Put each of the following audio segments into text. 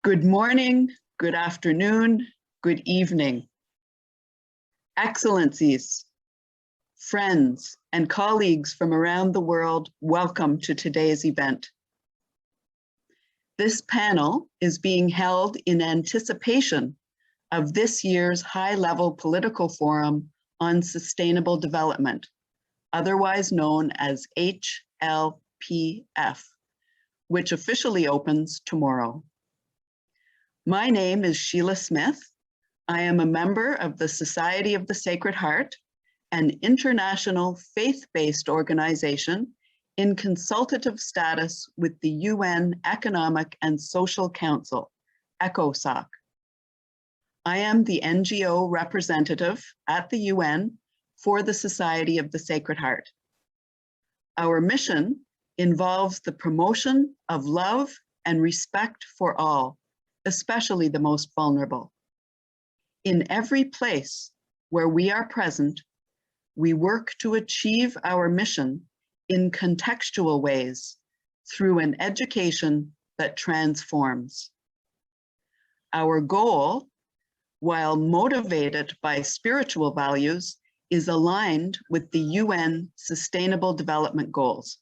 Good morning, good afternoon, good evening. Excellencies, friends, and colleagues from around the world, welcome to today's event. This panel is being held in anticipation of this year's high-level political forum on sustainable development, otherwise known as HLPF, which officially opens tomorrow. My name is Sheila Smith. I am a member of the Society of the Sacred Heart, an international faith-based organization in consultative status with the UN Economic and Social Council, ECOSOC. I am the NGO representative at the UN for the Society of the Sacred Heart. Our mission involves the promotion of love and respect for all, especially the most vulnerable. In every place where we are present, we work to achieve our mission in contextual ways through an education that transforms. Our goal, while motivated by spiritual values, is aligned with the UN Sustainable Development Goals.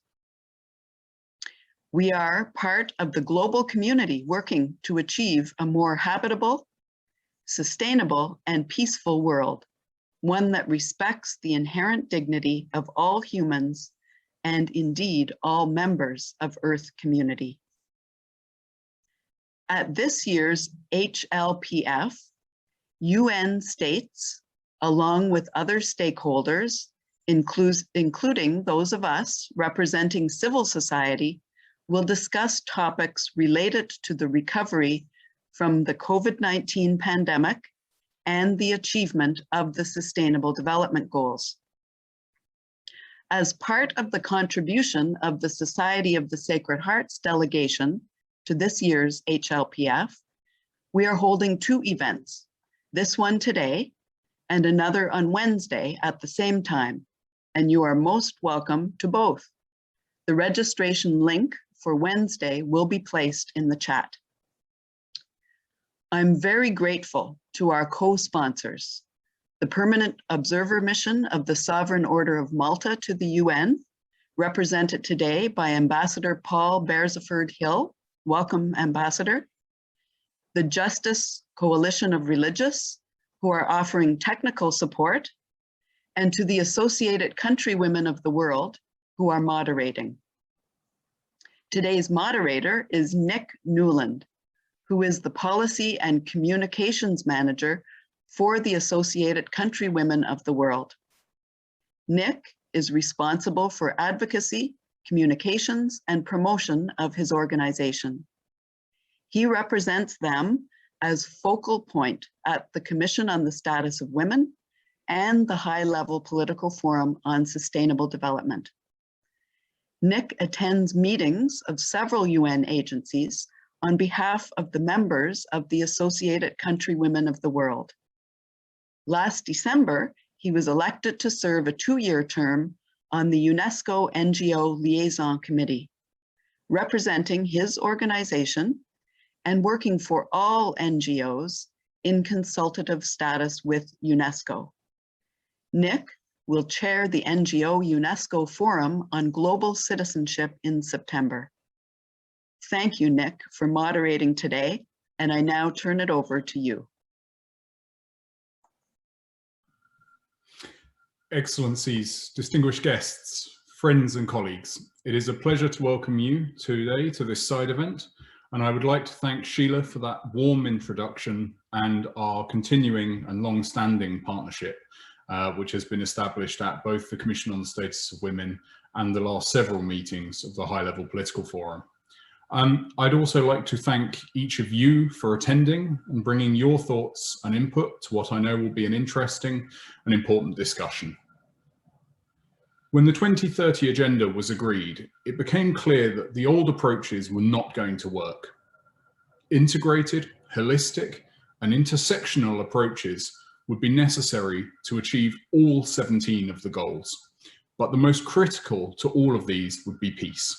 We are part of the global community working to achieve a more habitable, sustainable, and peaceful world, one that respects the inherent dignity of all humans and indeed all members of Earth community. At this year's HLPF, UN states, along with other stakeholders, including those of us representing civil society, will discuss topics related to the recovery from the COVID-19 pandemic and the achievement of the Sustainable Development Goals. As part of the contribution of the Society of the Sacred Heart's delegation to this year's HLPF, we are holding two events, this one today and another on Wednesday at the same time, and you are most welcome to both. The registration link for Wednesday will be placed in the chat. I'm very grateful to our co-sponsors, the Permanent Observer Mission of the Sovereign Order of Malta to the UN, represented today by Ambassador Paul Beresford-Hill. Welcome, Ambassador. The Justice Coalition of Religious, who are offering technical support, and to the Associated Countrywomen of the World, who are moderating. Today's moderator is Nick Newland, who is the Policy and Communications Manager for the Associated Countrywomen of the World. Nick is responsible for advocacy, communications, and promotion of his organization. He represents them as focal point at the Commission on the Status of Women and the High-Level Political Forum on Sustainable Development. Nick attends meetings of several UN agencies on behalf of the members of the Associated Countrywomen of the World. Last December, he was elected to serve a 2-year term on the UNESCO NGO Liaison Committee, representing his organization and working for all NGOs in consultative status with UNESCO. Nick will chair the NGO UNESCO Forum on Global Citizenship in September. Thank you, Nick, for moderating today, and I now turn it over to you. Excellencies, distinguished guests, friends and colleagues, it is a pleasure to welcome you today to this side event, and I would like to thank Sheila for that warm introduction and our continuing and long-standing partnership, which has been established at both the Commission on the Status of Women and the last several meetings of the High-Level Political Forum. I'd also like to thank each of you for attending and bringing your thoughts and input to what I know will be an interesting and important discussion. When the 2030 agenda was agreed, it became clear that the old approaches were not going to work. Integrated, holistic, and intersectional approaches would be necessary to achieve all 17 of the goals. But the most critical to all of these would be peace.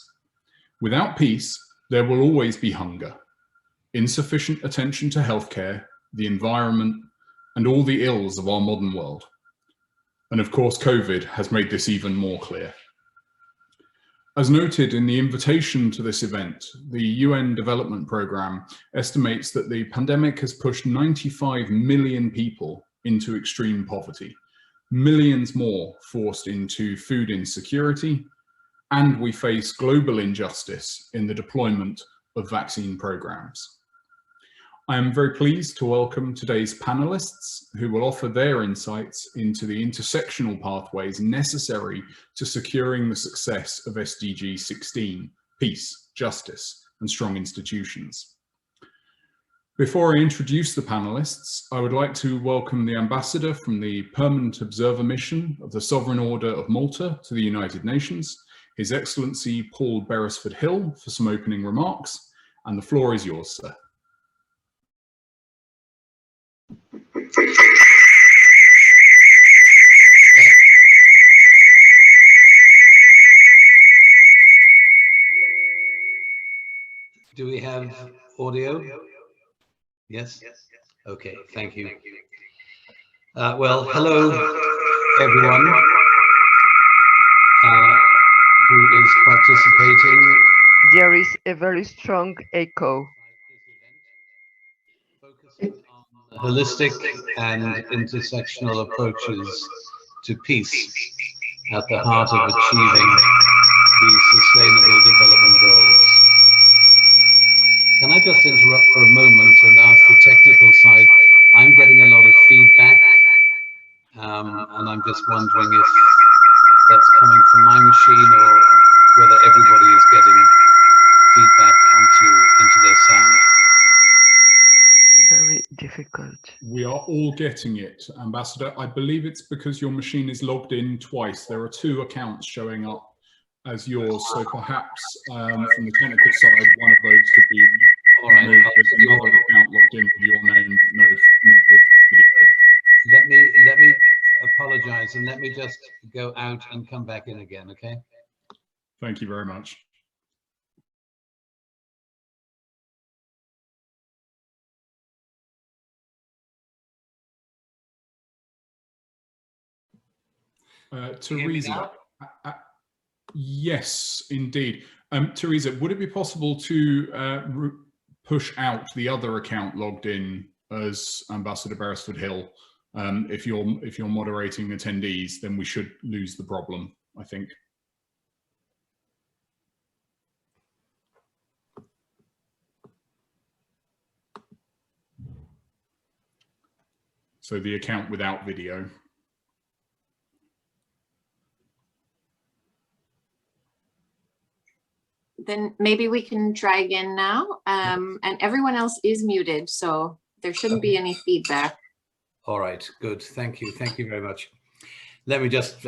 Without peace, there will always be hunger. insufficient attention to healthcare, the environment, and all the ills of our modern world. And of course, COVID has made this even more clear. As noted in the invitation to this event, the UN Development Programme estimates that the pandemic has pushed 95 million people into extreme poverty, millions more forced into food insecurity, and we face global injustice in the deployment of vaccine programs. I am very pleased to welcome today's panelists who will offer their insights into the intersectional pathways necessary to securing the success of SDG 16, peace, justice, and strong institutions. Before I introduce the panelists, I would like to welcome the ambassador from the Permanent Observer Mission of the Sovereign Order of Malta to the United Nations, His Excellency Paul Beresford-Hill, for some opening remarks, and the floor is yours, sir. Do we have audio? Yes? Okay, thank you. Well, hello, everyone who is participating. There is a very strong echo. Focusing on holistic and intersectional approaches to peace at the heart of achieving the Sustainable Development Goals. Can I just interrupt for a moment and ask the technical side? I'm getting a lot of feedback, and I'm just wondering if that's coming from my machine or whether everybody is getting feedback into their sound. Very difficult. We are all getting it, Ambassador. I believe it's because your machine is logged in twice. There are two accounts showing up as yours, so perhaps from the technical side, one of those could be removed. There's another account logged in with your name, but no video. Let me apologize and let me just go out and come back in again, okay? Thank you very much. Teresa, yes, indeed. Teresa, would it be possible to push out the other account logged in as Ambassador Beresford-Hill? If you're moderating attendees, then we should lose the problem, I think. So the account without video. Then maybe we can try again now. And everyone else is muted, so there shouldn't be any feedback. All right, good. Thank you. Thank you very much. Let me just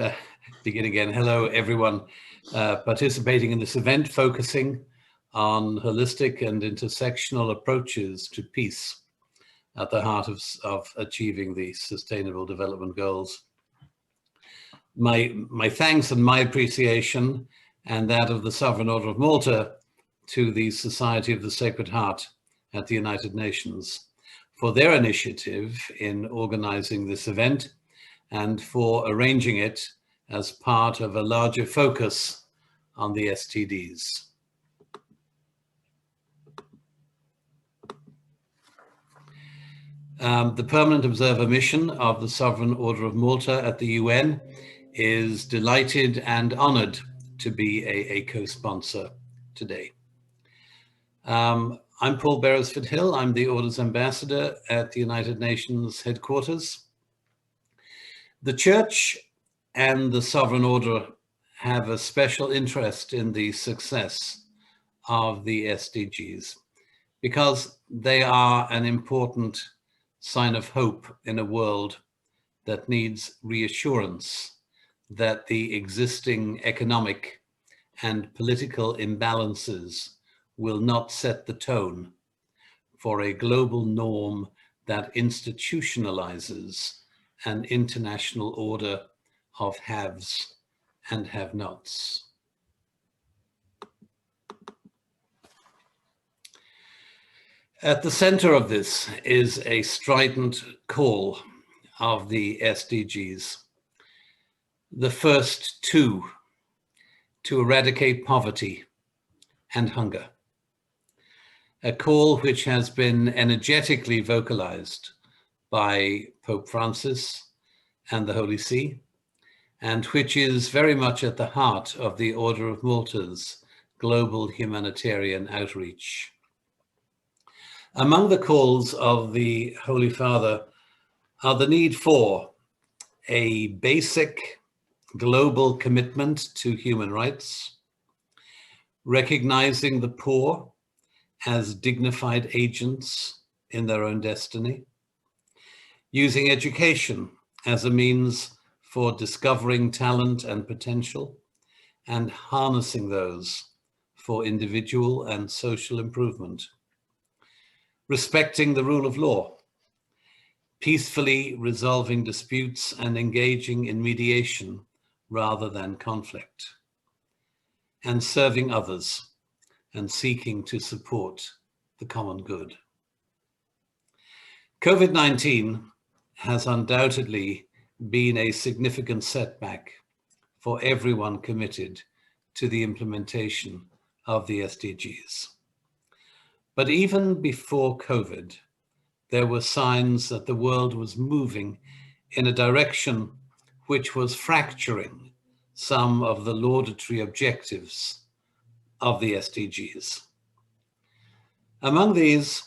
begin again. Hello, everyone participating in this event, focusing on holistic and intersectional approaches to peace at the heart of achieving the Sustainable Development Goals. My thanks and my appreciation and that of the Sovereign Order of Malta to the Society of the Sacred Heart at the United Nations for their initiative in organizing this event and for arranging it as part of a larger focus on the SDGs. The Permanent Observer Mission of the Sovereign Order of Malta at the UN is delighted and honored to be a co-sponsor today. I'm Paul Beresford-Hill. I'm the Order's ambassador at the United Nations headquarters. The Church and the Sovereign Order have a special interest in the success of the SDGs because they are an important sign of hope in a world that needs reassurance that the existing economic and political imbalances will not set the tone for a global norm that institutionalizes an international order of haves and have-nots. At the center of this is a strident call of the SDGs. The first two, to eradicate poverty and hunger. A call which has been energetically vocalized by Pope Francis and the Holy See, and which is very much at the heart of the Order of Malta's global humanitarian outreach. Among the calls of the Holy Father are the need for a basic global commitment to human rights, recognizing the poor as dignified agents in their own destiny, using education as a means for discovering talent and potential and harnessing those for individual and social improvement, respecting the rule of law, peacefully resolving disputes and engaging in mediation rather than conflict, and serving others and seeking to support the common good. COVID-19 has undoubtedly been a significant setback for everyone committed to the implementation of the SDGs. But even before COVID, there were signs that the world was moving in a direction which was fracturing some of the laudatory objectives of the SDGs. Among these,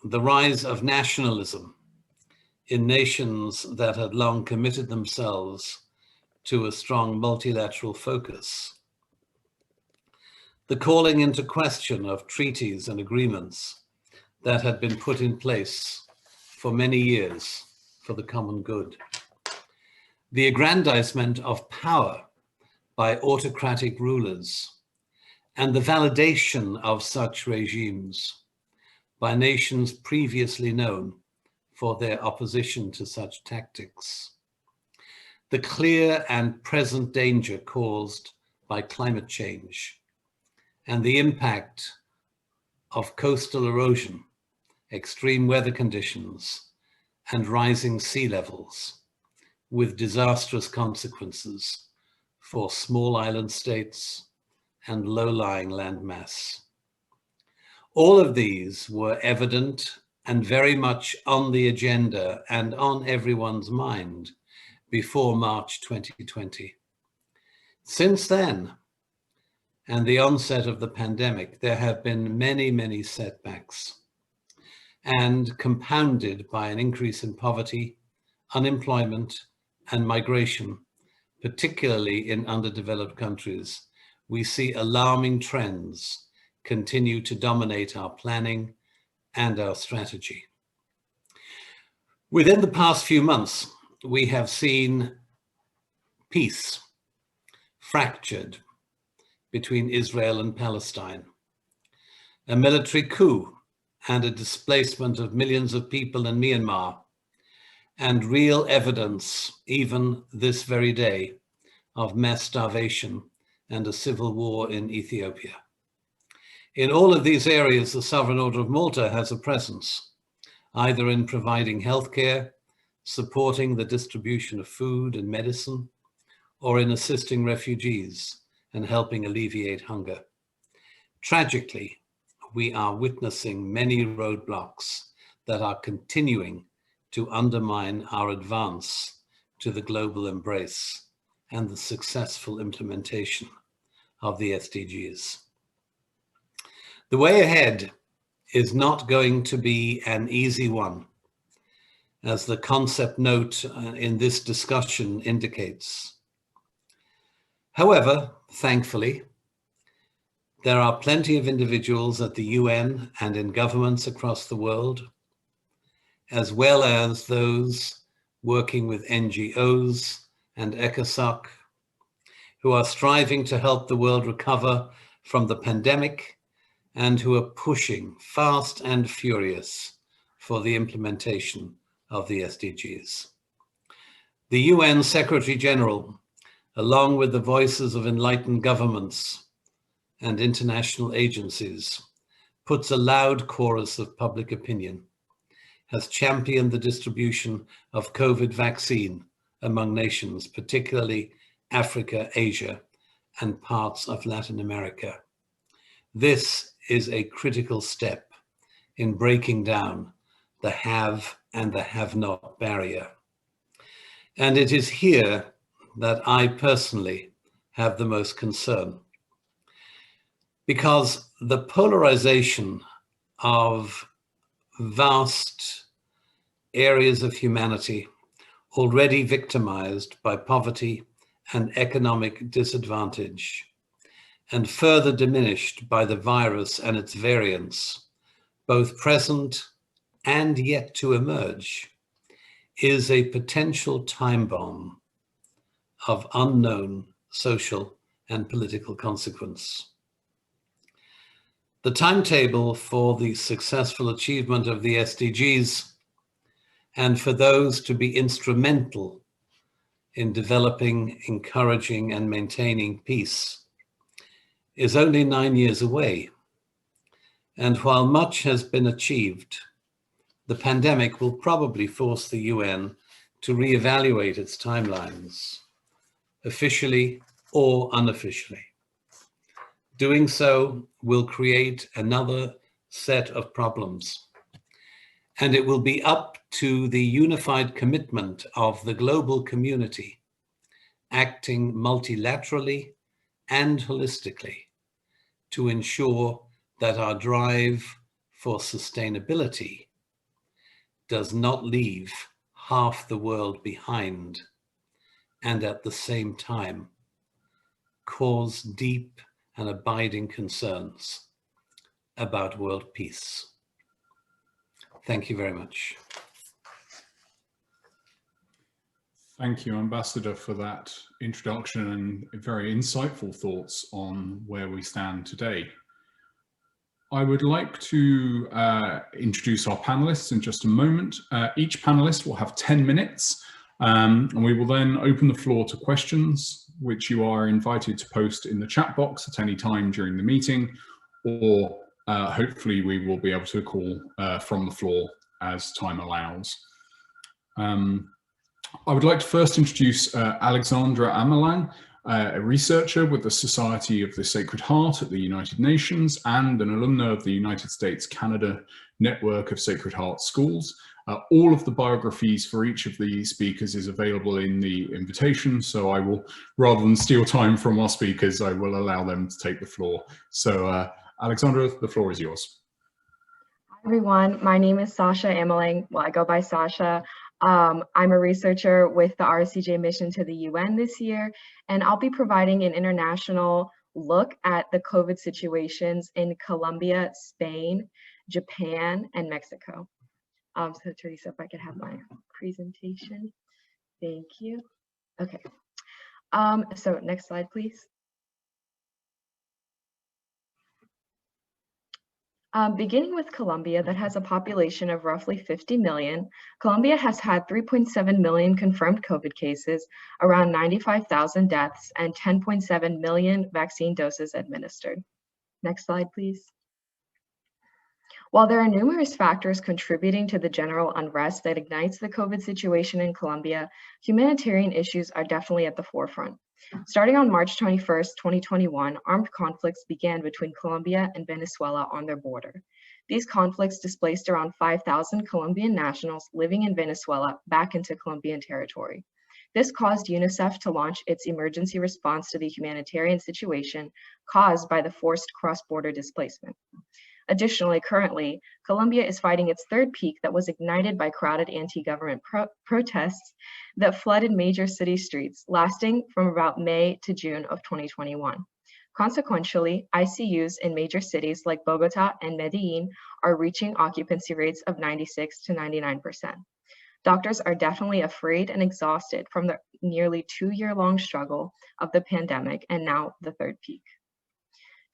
the rise of nationalism in nations that had long committed themselves to a strong multilateral focus, the calling into question of treaties and agreements that had been put in place for many years for the common good, the aggrandizement of power by autocratic rulers, and the validation of such regimes by nations previously known for their opposition to such tactics. The clear and present danger caused by climate change and the impact of coastal erosion, extreme weather conditions, and rising sea levels, with disastrous consequences for small island states and low-lying landmass. All of these were evident and very much on the agenda and on everyone's mind before March 2020. Since then, and the onset of the pandemic, there have been many, many setbacks, and compounded by an increase in poverty, unemployment, and migration, particularly in underdeveloped countries, we see alarming trends continue to dominate our planning and our strategy. Within the past few months, we have seen peace fractured between Israel and Palestine, a military coup and a displacement of millions of people in Myanmar, and real evidence, even this very day, of mass starvation and a civil war in Ethiopia. In all of these areas, the Sovereign Order of Malta has a presence, either in providing healthcare, supporting the distribution of food and medicine, or in assisting refugees and helping alleviate hunger. Tragically, we are witnessing many roadblocks that are continuing to undermine our advance to the global embrace and the successful implementation of the SDGs. The way ahead is not going to be an easy one, as the concept note in this discussion indicates. However, thankfully, there are plenty of individuals at the UN and in governments across the world, as well as those working with NGOs and ECOSOC, who are striving to help the world recover from the pandemic and who are pushing fast and furious for the implementation of the SDGs. The UN Secretary General, along with the voices of enlightened governments and international agencies, puts a loud chorus of public opinion, has championed the distribution of COVID vaccine among nations, particularly Africa, Asia, and parts of Latin America. This is a critical step in breaking down the have and the have-not barrier. And it is here that I personally have the most concern, because the polarization of vast areas of humanity already victimized by poverty and economic disadvantage, and further diminished by the virus and its variants, both present and yet to emerge, is a potential time bomb of unknown social and political consequence. The timetable for the successful achievement of the SDGs, and for those to be instrumental in developing, encouraging, and maintaining peace, is only 9 years away. And while much has been achieved, the pandemic will probably force the UN to reevaluate its timelines, officially or unofficially. Doing so will create another set of problems, and it will be up to the unified commitment of the global community, acting multilaterally and holistically, to ensure that our drive for sustainability does not leave half the world behind, and at the same time cause deep and abiding concerns about world peace. Thank you very much. Thank you, Ambassador, for that introduction and very insightful thoughts on where we stand today. I would like to introduce our panelists in just a moment. Each panelist will have 10 minutes, and we will then open the floor to questions, which you are invited to post in the chat box at any time during the meeting, or hopefully we will be able to call from the floor as time allows. I would like to first introduce Alexandra Amelang, a researcher with the Society of the Sacred Heart at the United Nations and an alumna of the United States-Canada Network of Sacred Heart Schools. All of the biographies for each of the speakers is available in the invitation, so I will, rather than steal time from our speakers, I will allow them to take the floor. So Alexandra, the floor is yours. Hi everyone, my name is Sasha Amelang. Well, I go by Sasha. I'm a researcher with the RCJ mission to the UN this year, and I'll be providing an international look at the COVID situations in Colombia, Spain, Japan, and Mexico. So Teresa, if I could have my presentation. Thank you. Okay. So next slide, please. Beginning with Colombia, that has a population of roughly 50 million, Colombia has had 3.7 million confirmed COVID cases, around 95,000 deaths, and 10.7 million vaccine doses administered. Next slide, please. While there are numerous factors contributing to the general unrest that ignites the COVID situation in Colombia, humanitarian issues are definitely at the forefront. Starting on March 21st, 2021, armed conflicts began between Colombia and Venezuela on their border. These conflicts displaced around 5,000 Colombian nationals living in Venezuela back into Colombian territory. This caused UNICEF to launch its emergency response to the humanitarian situation caused by the forced cross-border displacement. Additionally, currently, Colombia is fighting its third peak that was ignited by crowded anti-government protests that flooded major city streets, lasting from about May to June of 2021. Consequentially, ICUs in major cities like Bogota and Medellin are reaching occupancy rates of 96 to 99%. Doctors are definitely afraid and exhausted from the nearly 2-year-long struggle of the pandemic and now the third peak.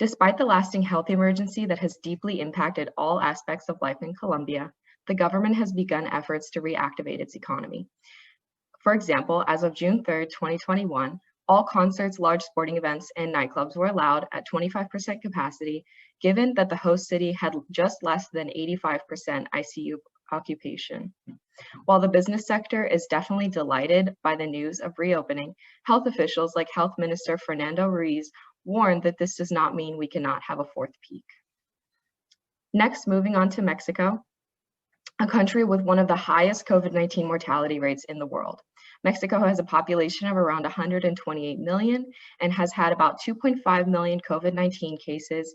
Despite the lasting health emergency that has deeply impacted all aspects of life in Colombia, the government has begun efforts to reactivate its economy. For example, as of June 3rd, 2021, all concerts, large sporting events, and nightclubs were allowed at 25% capacity, given that the host city had just less than 85% ICU occupation. While the business sector is definitely delighted by the news of reopening, health officials like Health Minister Fernando Ruiz warned that this does not mean we cannot have a fourth peak. Next, moving on to Mexico, a country with one of the highest COVID-19 mortality rates in the world. Mexico has a population of around 128 million and has had about 2.5 million COVID-19 cases,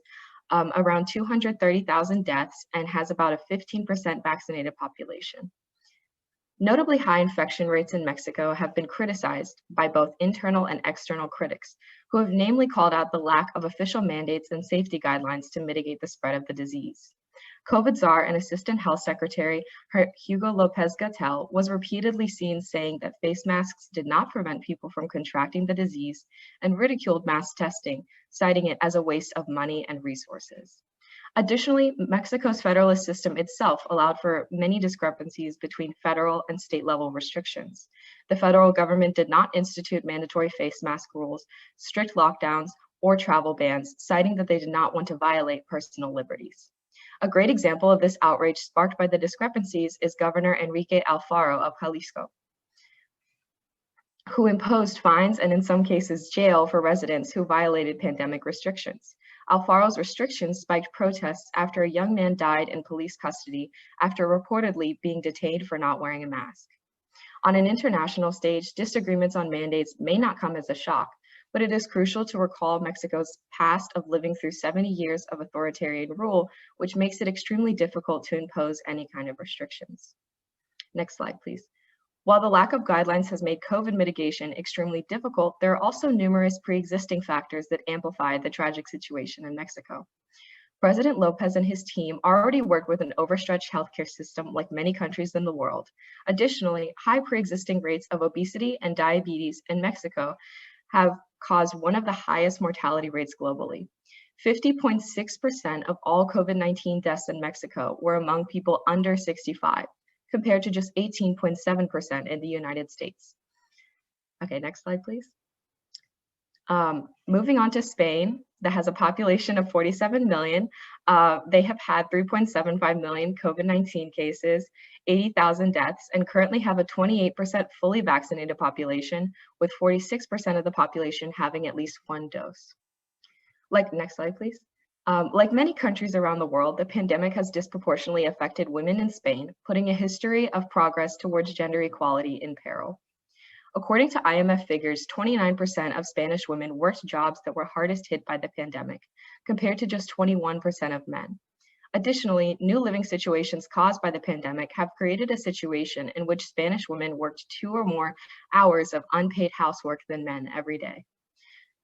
around 230,000 deaths, and has about a 15% vaccinated population. Notably high infection rates in Mexico have been criticized by both internal and external critics, who have namely called out the lack of official mandates and safety guidelines to mitigate the spread of the disease. COVID czar and Assistant Health Secretary Hugo Lopez-Gatell was repeatedly seen saying that face masks did not prevent people from contracting the disease and ridiculed mass testing, citing it as a waste of money and resources. Additionally, Mexico's federalist system itself allowed for many discrepancies between federal and state level restrictions. The federal government did not institute mandatory face mask rules, strict lockdowns, or travel bans, citing that they did not want to violate personal liberties. A great example of this outrage sparked by the discrepancies is Governor Enrique Alfaro of Jalisco, who imposed fines and in some cases jail for residents who violated pandemic restrictions. Alfaro's restrictions spiked protests after a young man died in police custody after reportedly being detained for not wearing a mask. On an international stage, disagreements on mandates may not come as a shock, but it is crucial to recall Mexico's past of living through 70 years of authoritarian rule, which makes it extremely difficult to impose any kind of restrictions. Next slide, please. While the lack of guidelines has made COVID mitigation extremely difficult, there are also numerous pre-existing factors that amplify the tragic situation in Mexico. President Lopez and his team already worked with an overstretched healthcare system like many countries in the world. Additionally, high pre-existing rates of obesity and diabetes in Mexico have caused one of the highest mortality rates globally. 50.6% of all COVID-19 deaths in Mexico were among people under 65, compared to just 18.7% in the United States. Okay, next slide, please. Moving on to Spain, that has a population of 47 million. They have had 3.75 million COVID-19 cases, 80,000 deaths, and currently have a 28% fully vaccinated population, with 46% of the population having at least one dose. Next slide, please. Like many countries around the world, the pandemic has disproportionately affected women in Spain, putting a history of progress towards gender equality in peril. According to IMF figures, 29% of Spanish women worked jobs that were hardest hit by the pandemic, compared to just 21% of men. Additionally, new living situations caused by the pandemic have created a situation in which Spanish women worked 2 or more hours of unpaid housework than men every day.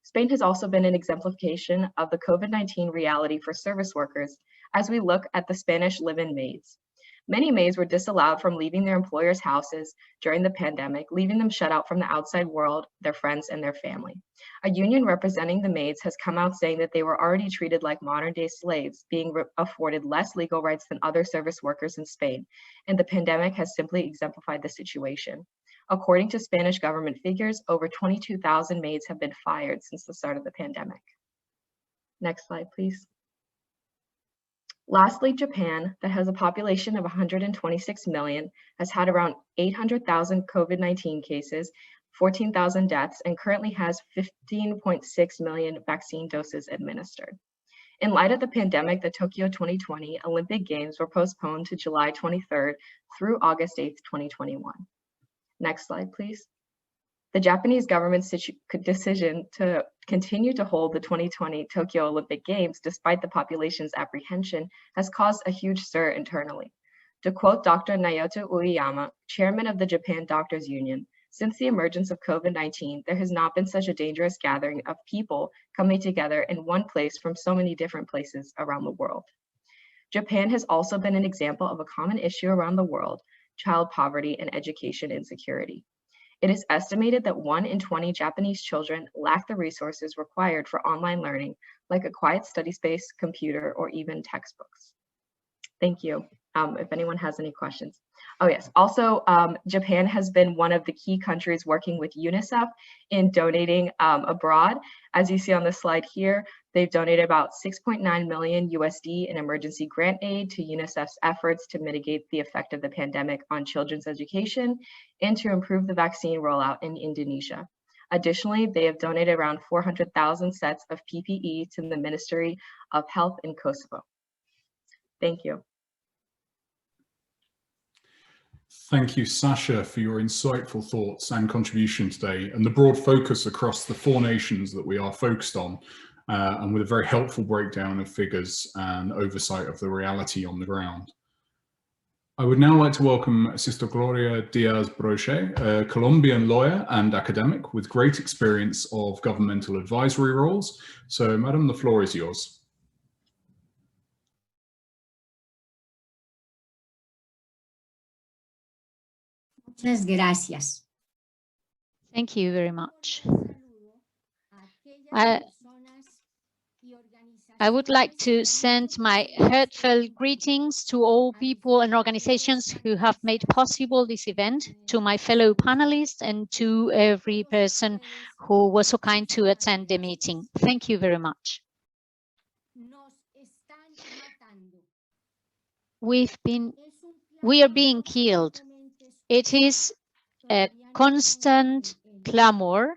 Spain has also been an exemplification of the COVID-19 reality for service workers as we look at the Spanish live-in maids. Many maids were disallowed from leaving their employers' houses during the pandemic, leaving them shut out from the outside world, their friends, and their family. A union representing the maids has come out saying that they were already treated like modern-day slaves, being afforded less legal rights than other service workers in Spain, and the pandemic has simply exemplified the situation. According to Spanish government figures, over 22,000 maids have been fired since the start of the pandemic. Next slide, please. Lastly, Japan, that has a population of 126 million, has had around 800,000 COVID-19 cases, 14,000 deaths, and currently has 15.6 million vaccine doses administered. In light of the pandemic, the Tokyo 2020 Olympic Games were postponed to July 23rd through August 8th, 2021. Next slide, please. The Japanese government's decision to continue to hold the 2020 Tokyo Olympic Games despite the population's apprehension has caused a huge stir internally. To quote Dr. Naoto Ueyama, chairman of the Japan Doctors Union, since the emergence of COVID-19, there has not been such a dangerous gathering of people coming together in one place from so many different places around the world. Japan has also been an example of a common issue around the world, child poverty and education insecurity. It is estimated that 1 in 20 Japanese children lack the resources required for online learning, like a quiet study space, computer, or even textbooks. Thank you. If anyone has any questions. Oh yes, also Japan has been one of the key countries working with UNICEF in donating abroad. As you see on the slide here, They've donated about 6.9 million USD in emergency grant aid to UNICEF's efforts to mitigate the effect of the pandemic on children's education and to improve the vaccine rollout in Indonesia. Additionally, they have donated around 400,000 sets of PPE to the Ministry of Health in Kosovo. Thank you. Thank you, Sasha, for your insightful thoughts and contribution today, and the broad focus across the 4 nations that we are focused on, and with a very helpful breakdown of figures and oversight of the reality on the ground. I would now like to welcome Sister Gloria Diaz-Broche, a Colombian lawyer and academic with great experience of governmental advisory roles. So, Madam, the floor is yours. Muchas gracias. Thank you very much. I would like to send my heartfelt greetings to all people and organizations who have made possible this event, to my fellow panelists, and to every person who was so kind to attend the meeting. Thank you very much. We are being killed. It is a constant clamor.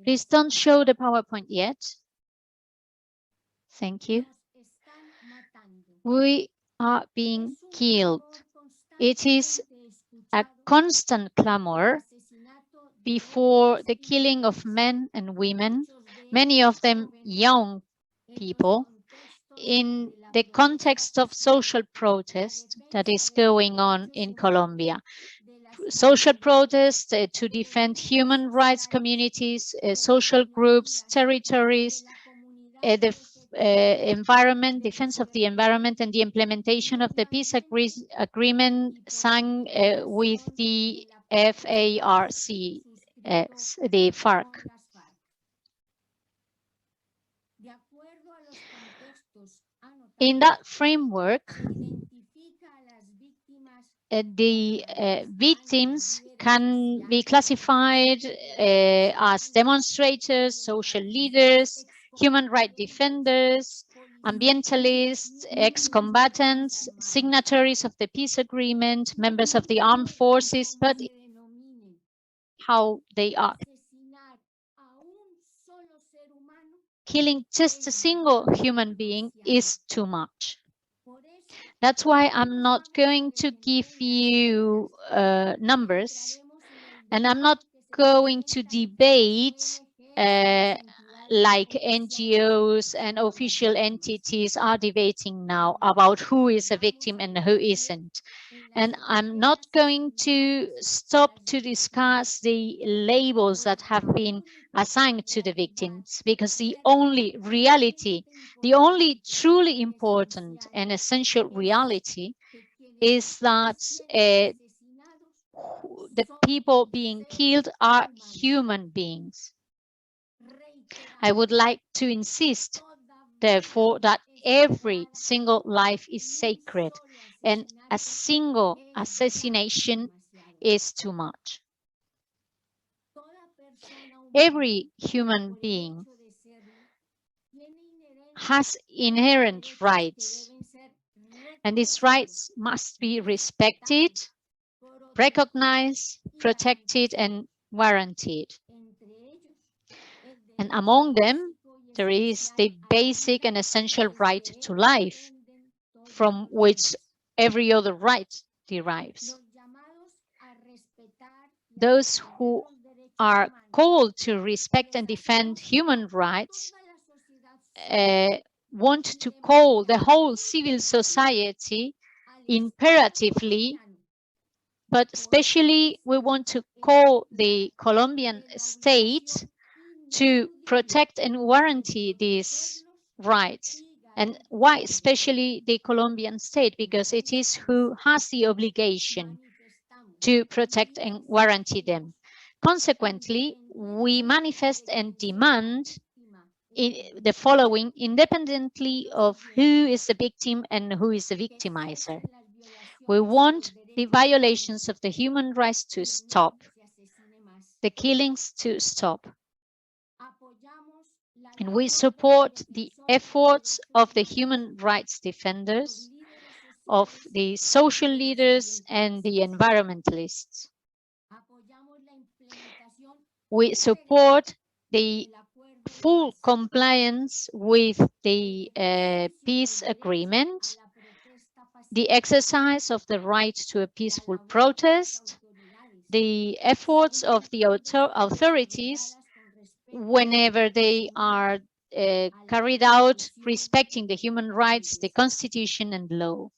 Please don't show the PowerPoint yet. Thank you. We are being killed. It is a constant clamor before the killing of men and women, many of them young people, in the context of social protest that is going on in Colombia. Social protests to defend human rights communities, social groups, territories, the environment, defense of the environment, and the implementation of the peace agreement signed with the FARC, the FARC. In that framework, the victims can be classified as demonstrators, social leaders, human rights defenders, ambientalists, ex-combatants, signatories of the peace agreement, members of the armed forces, but how they are. Killing just a single human being is too much. That's why I'm not going to give you numbers, and I'm not going to debate like NGOs and official entities are debating now about who is a victim and who isn't. And I'm not going to stop to discuss the labels that have been assigned to the victims, because the only reality, the only truly important and essential reality is that the people being killed are human beings. I would like to insist, therefore, that every single life is sacred and a single assassination is too much. Every human being has inherent rights, and these rights must be respected, recognized, protected, and guaranteed. And among them, there is the basic and essential right to life, from which every other right derives. Those who are called to respect and defend human rights want to call the whole civil society imperatively, but especially we want to call the Colombian state to protect and guarantee these rights. And why especially the Colombian state? Because it is who has the obligation to protect and guarantee them. Consequently, we manifest and demand the following, independently of who is the victim and who is the victimizer. We want the violations of the human rights to stop, the killings to stop. And we support the efforts of the human rights defenders, of the social leaders, and the environmentalists. We support the full compliance with the peace agreement, the exercise of the right to a peaceful protest, the efforts of the authorities whenever they are carried out respecting the human rights, the Constitution, and law.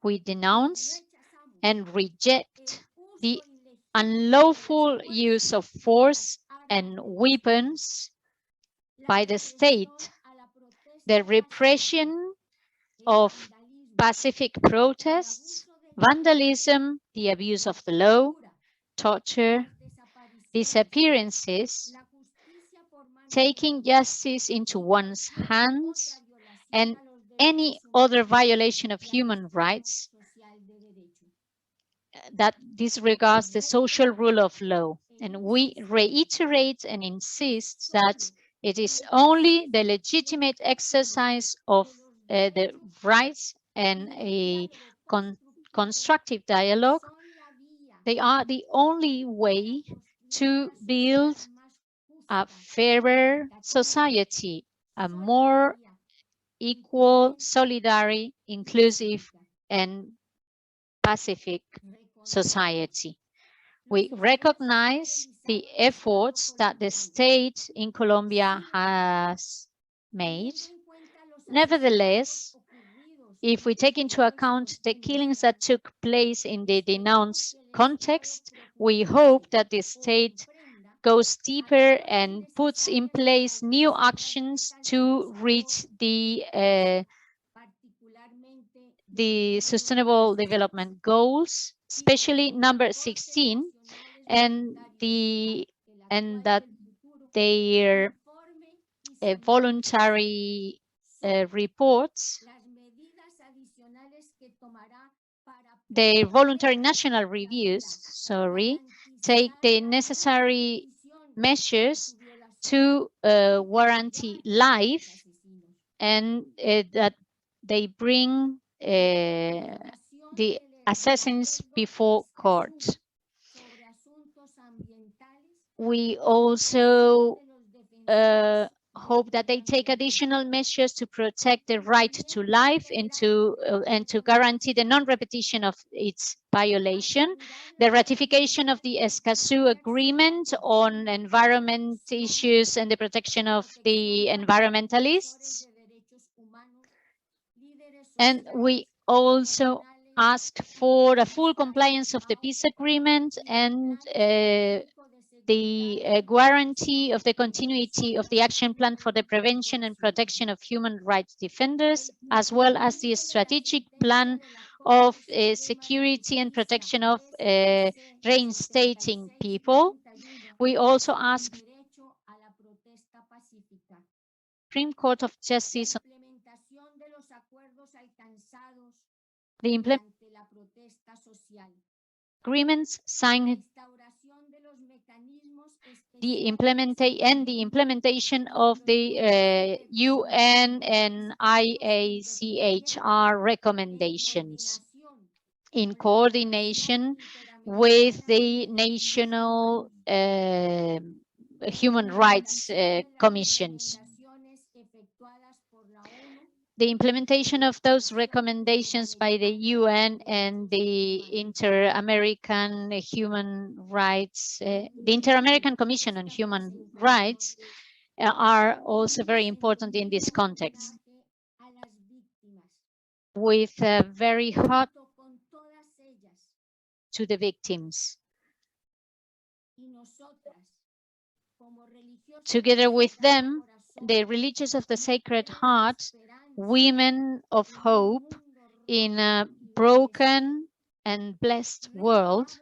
We denounce and reject the unlawful use of force and weapons by the state, the repression of pacific protests, vandalism, the abuse of the law, torture, disappearances, taking justice into one's hands, and any other violation of human rights that disregards the social rule of law. And we reiterate and insist that it is only the legitimate exercise of the rights and a constructive dialogue. They are the only way to build a fairer society, a more equal, solidary, inclusive, and pacific society. We recognize the efforts that the state in Colombia has made. Nevertheless, if we take into account the killings that took place in the denounced context, we hope that the state goes deeper and puts in place new actions to reach the Sustainable Development Goals, especially number 16, and that their voluntary reports, the voluntary national reviews, take the necessary measures to guarantee life, and that they bring the assassins before court. We also hope that they take additional measures to protect the right to life and to guarantee the non-repetition of its violation. The ratification of the Escazú Agreement on environment issues and the protection of the environmentalists. And we also ask for a full compliance of the peace agreement and the guarantee of the continuity of the action plan for the prevention and protection of human rights defenders, as well as the strategic plan of security and protection of reinstating people. We also ask Supreme Court of Justice on the agreements signed, the implementation of the UN and IACHR recommendations in coordination with the national human rights commissions. The implementation of those recommendations by the UN and the Inter-American Human Rights, the Inter-American Commission on Human Rights are also very important in this context. With a very hot to the victims. Together with them, the religious of the Sacred Heart, women of hope in a broken and blessed world,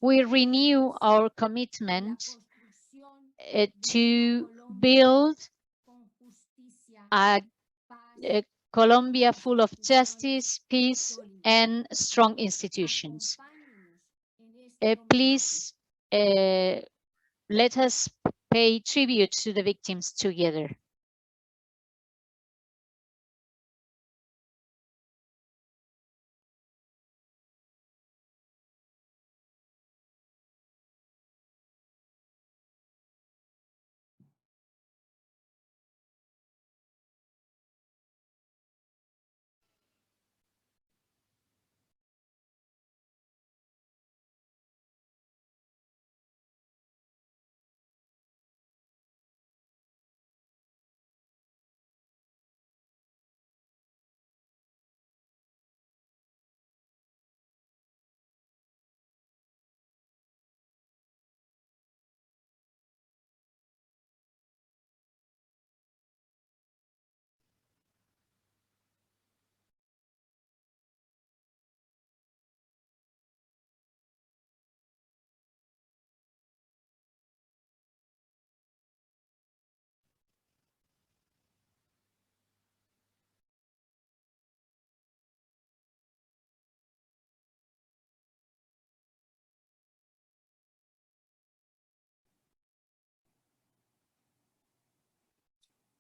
we renew our commitment to build a Colombia full of justice, peace, and strong institutions. Please let us pay tribute to the victims together.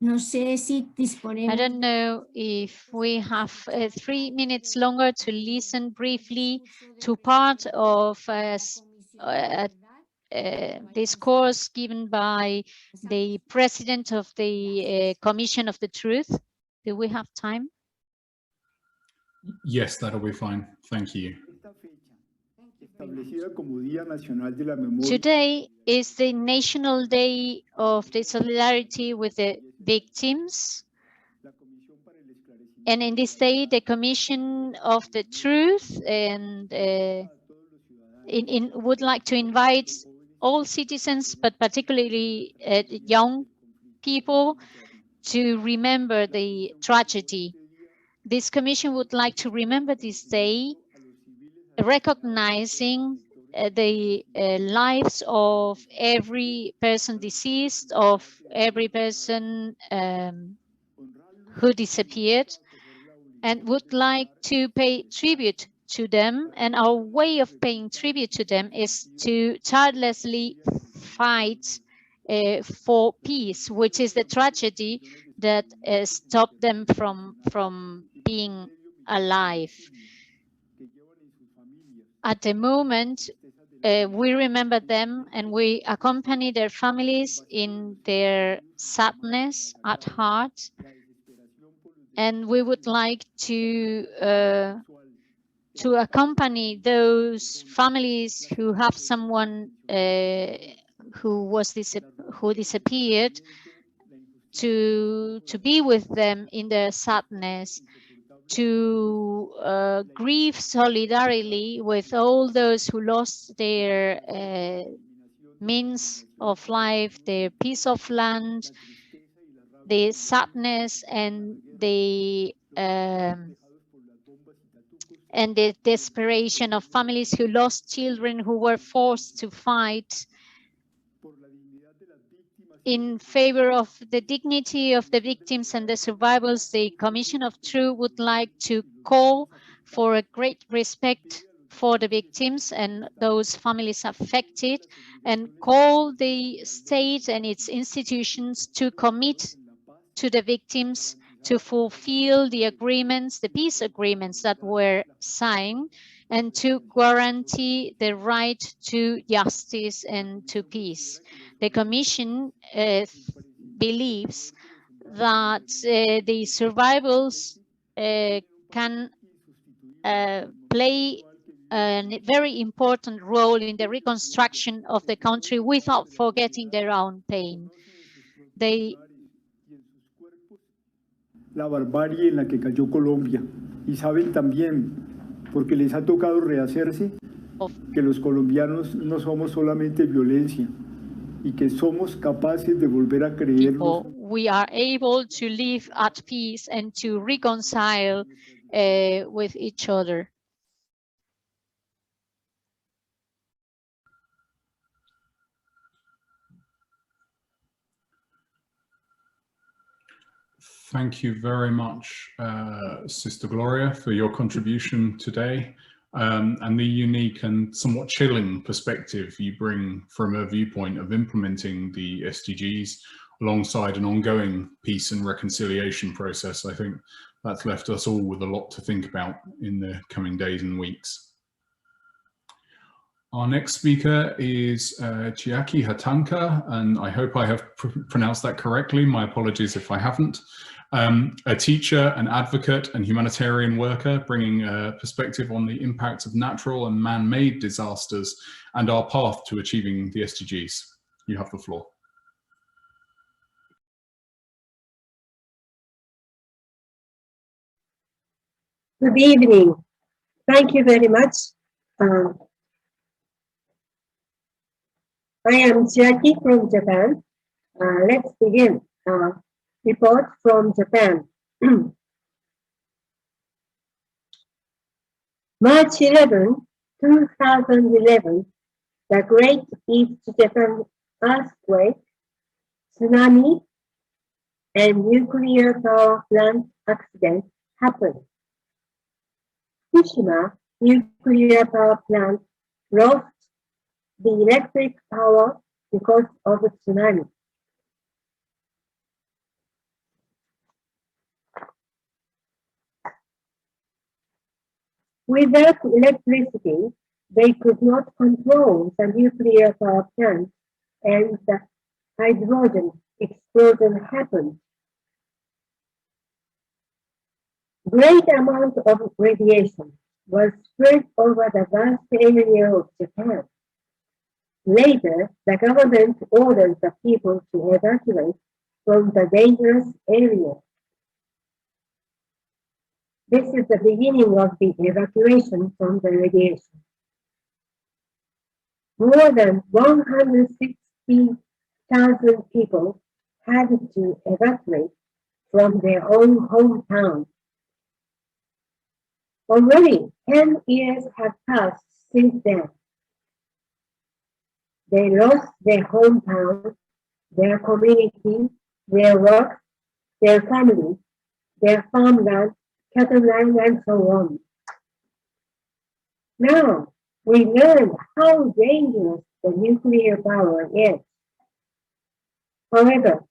No sé si disponemos. I don't know if we have 3 minutes longer to listen briefly to part of discourse given by the president of the Commission of the Truth. Do we have time? Yes, that'll be fine. Thank you. Today is the National Day of the Solidarity with the Victims. And in this day, the Commission of the Truth and would like to invite all citizens, but particularly young people, to remember the tragedy. This commission would like to remember this day, recognizing the lives of every person deceased, of every person who disappeared, and would like to pay tribute to them. And our way of paying tribute to them is to tirelessly fight for peace, which is the tragedy that stopped them from being alive. At the moment, we remember them and we accompany their families in their sadness at heart. And we would like to accompany those families who have someone who disappeared, to be with them in their sadness, to grieve solidarily with all those who lost their means of life, their piece of land, the sadness and the desperation of families who lost children, who were forced to fight in favor of the dignity of the victims and the survivors. The Commission of Truth would like to call for a great respect for the victims and those families affected, and call the state and its institutions to commit to the victims to fulfill the agreements, the peace agreements that were signed, and to guarantee the right to justice and to peace. The Commission believes that the survivors can play a very important role in the reconstruction of the country without forgetting their own pain. La barbarie en la que cayó Colombia, y saben también, porque les ha tocado rehacerse, que los colombianos no somos solamente violencia y que somos capaces de volver a creernos. We are able to live at peace and to reconcile with each other. Thank you very much, Sister Gloria, for your contribution today. and the unique and somewhat chilling perspective you bring from a viewpoint of implementing the SDGs alongside an ongoing peace and reconciliation process. I think that's left us all with a lot to think about in the coming days and weeks. Our next speaker is Chiaki Hatanka, and I hope I have pronounced that correctly. My apologies if I haven't. A teacher, an advocate and humanitarian worker, bringing a perspective on the impact of natural and man-made disasters and our path to achieving the SDGs. You have the floor. Good evening. Thank you very much. I am Chiaki from Japan. Let's begin. Report from Japan. March 11, 2011, the Great East Japan earthquake, tsunami, and nuclear power plant accident happened. Fukushima nuclear power plant lost the electric power because of the tsunami. Without electricity, they could not control the nuclear power plant, and the hydrogen explosion happened. Great amount of radiation was spread over the vast area of Japan. Later, the government ordered the people to evacuate from the dangerous area. This is the beginning of the evacuation from the radiation. More than 160,000 people had to evacuate from their own hometown. Already 10 years have passed since then. They lost their hometown, their community, their work, their family, their farmland, cattle land, and so on. Now, we learn how dangerous the nuclear power is. However,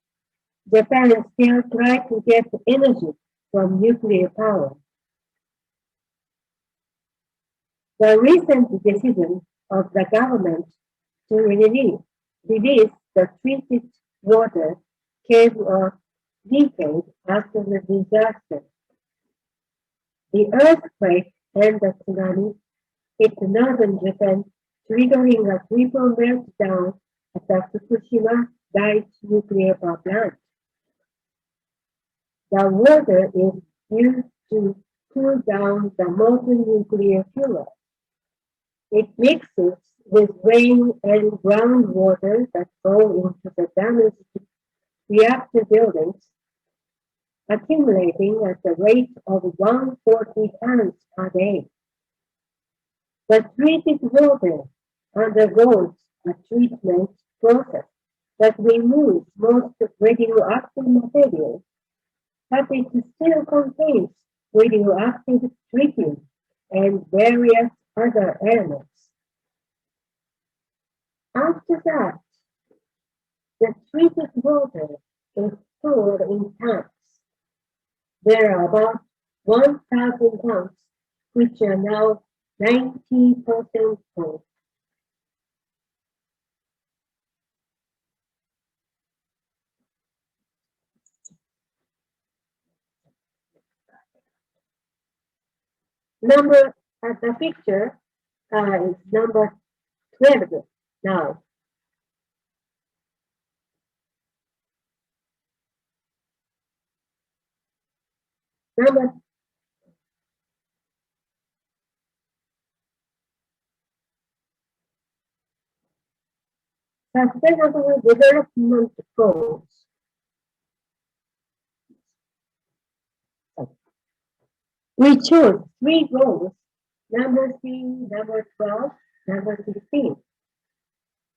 Japan still tries to get energy from nuclear power. The recent decision of the government to release the treated water came a decade after the disaster. The earthquake and the tsunami hit northern Japan, triggering a triple meltdown at the Fukushima Daiichi nuclear power plant. The water is used to cool down the molten nuclear fuel. It mixes with rain and groundwater that fall into the damaged reactor buildings, accumulating at the rate of 140 tons per day. The treated water undergoes a treatment process that removes most radioactive material, but it still contains radioactive tritium and various other elements. After that, the treated water is stored in tanks. There are about 1,000 tons, which are now 90% full. Number at the picture is number 12 now. Number Sustainable Development Goals. We chose 3 goals, number 3, number 12, number 16.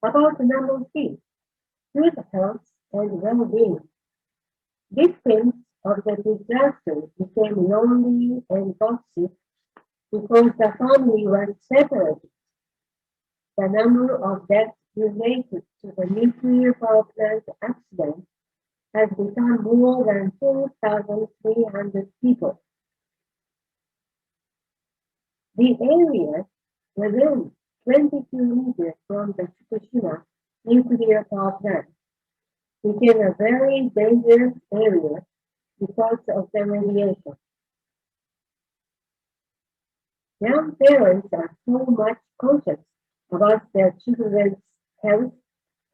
About number 3, good health and well-being. Victims of the disaster became lonely and toxic because the family was separated. The number of deaths related to the nuclear power plant accident has become more than 2,300 people. The area within 20 kilometers from the Fukushima nuclear power plant became a very dangerous area because of the radiation. Young parents are so much conscious about their children's health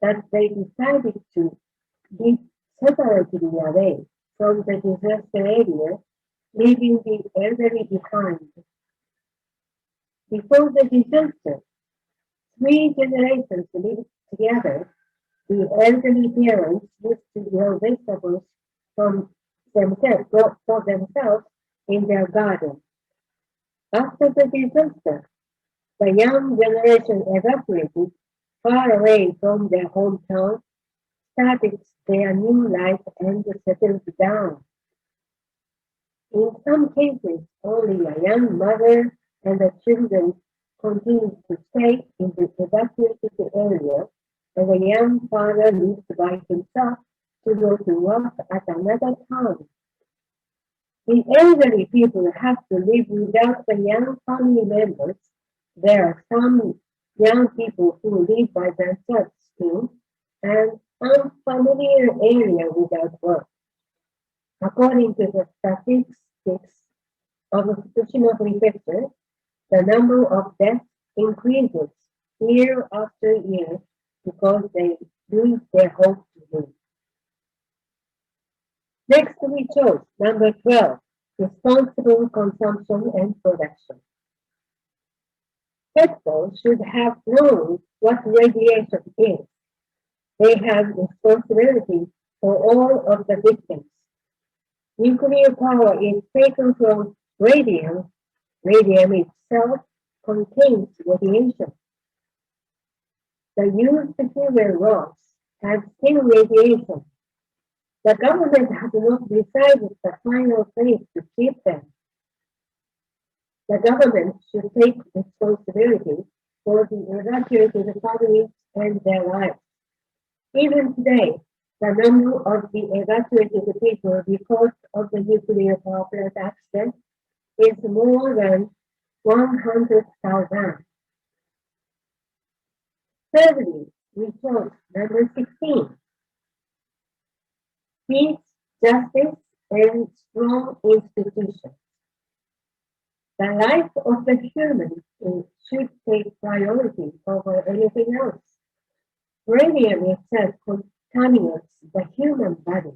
that they decided to be separated away from the disaster area, leaving the elderly behind. Before the disaster, 3 generations lived together. The elderly parents used to grow vegetables for themselves in their garden. After the disaster, the young generation evacuated far away from their hometown, started their new life and settled down. In some cases, only a young mother and the children continued to stay in the evacuated area, and the young father lived by himself to go to work at another town. The elderly people have to live without the young family members. There are some young people who live by themselves in an unfamiliar area without work. According to the statistics of Fukushima Prefecture, the number of deaths increases year after year because they lose their hope to live. Next, we chose number 12, responsible consumption and production. People should have known what radiation is. They have responsibility for all of the victims. Nuclear power is taken from radium. Radium itself contains radiation. The used fuel rods have still radiation. The government has not decided the final place to keep them. The government should take responsibility for the evacuated families and their lives. Even today, the number of the evacuated people because of the nuclear power plant accident is more than 100,000. Thirdly, we chose number 16. Peace, justice, and strong institutions. The life of the human should take priority over anything else. Radium itself contaminates the human body.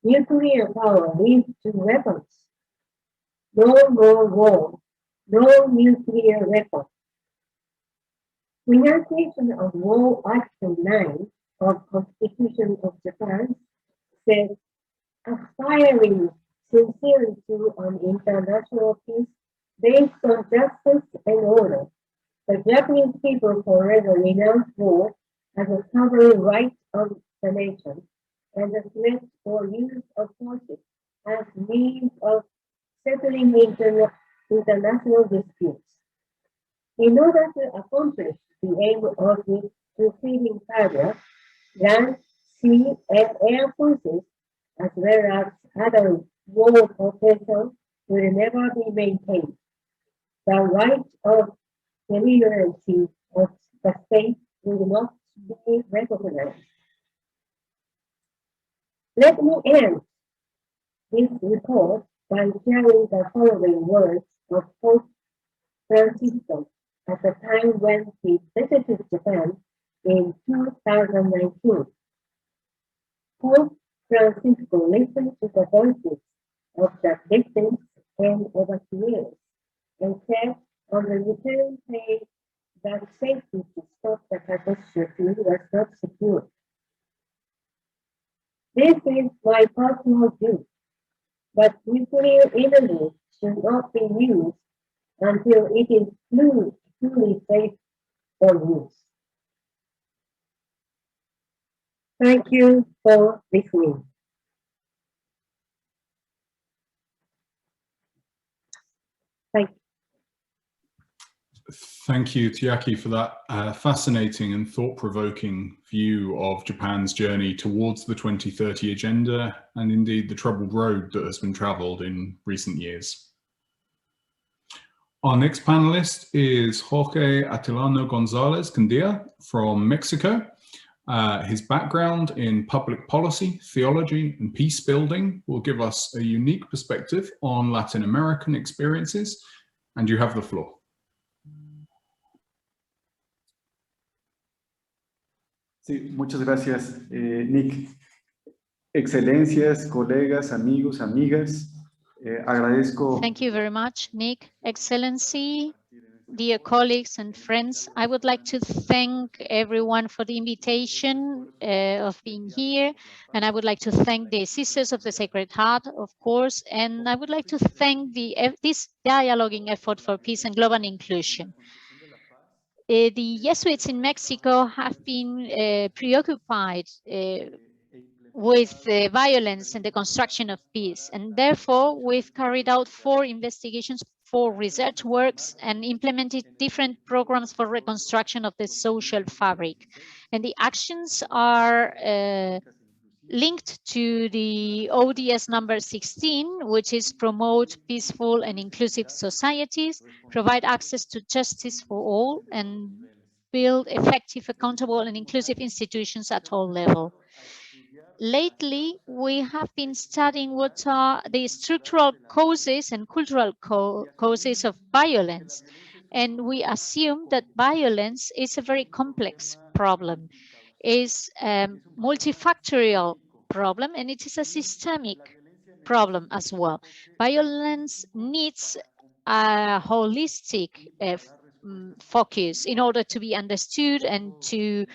Nuclear power leads to weapons. No more war, no nuclear weapons. Renunciation of War Article 9 of Constitution of Japan says, aspiring sincerely to an international peace based on justice and order, the Japanese people forever renounce war as a sovereign right of the nation and the threat or use of forces as means of settling international disputes. In order to accomplish the aim of the preceding paragraph, land, sea, and air forces, as well as other war potential, will never be maintained. The right of deliverancy of the state will not be recognized. Let me end this report by sharing the following words of Pope Francisco at the time when he visited Japan in 2019. Pope Francisco listened to the voices of the victims and evacuees and said on the return page that safety to stop the catastrophe was not secure. This is my personal view, but nuclear energy should not be used until it is truly safe for use. Thank you for listening. Thank you. Thank you, Tiaki, for that fascinating and thought-provoking view of Japan's journey towards the 2030 agenda and indeed the troubled road that has been travelled in recent years. Our next panelist is Jorge Atilano Gonzalez Candia from Mexico. His background in public policy, theology, and peace building will give us a unique perspective on Latin American experiences, and you have the floor. Sí, muchas gracias, Nick. Excelencias, colegas, amigos, amigas, agradezco. Thank you very much, Nick. Excellency, dear colleagues and friends, I would like to thank everyone for the invitation of being here. And I would like to thank the Sisters of the Sacred Heart, of course. And I would like to thank this dialoguing effort for peace and global inclusion. The Jesuits in Mexico have been preoccupied with the violence and the construction of peace. And therefore, we've carried out 4 investigations, 4 research works, and implemented different programs for reconstruction of the social fabric. And the actions are linked to the ODS number 16, which is promote peaceful and inclusive societies, provide access to justice for all, and build effective, accountable, and inclusive institutions at all levels. Lately, we have been studying what are the structural causes and cultural causes of violence. And we assume that violence is a very complex problem, is a multifactorial problem, and it is a systemic problem as well. Violence needs a holistic focus in order to be understood and to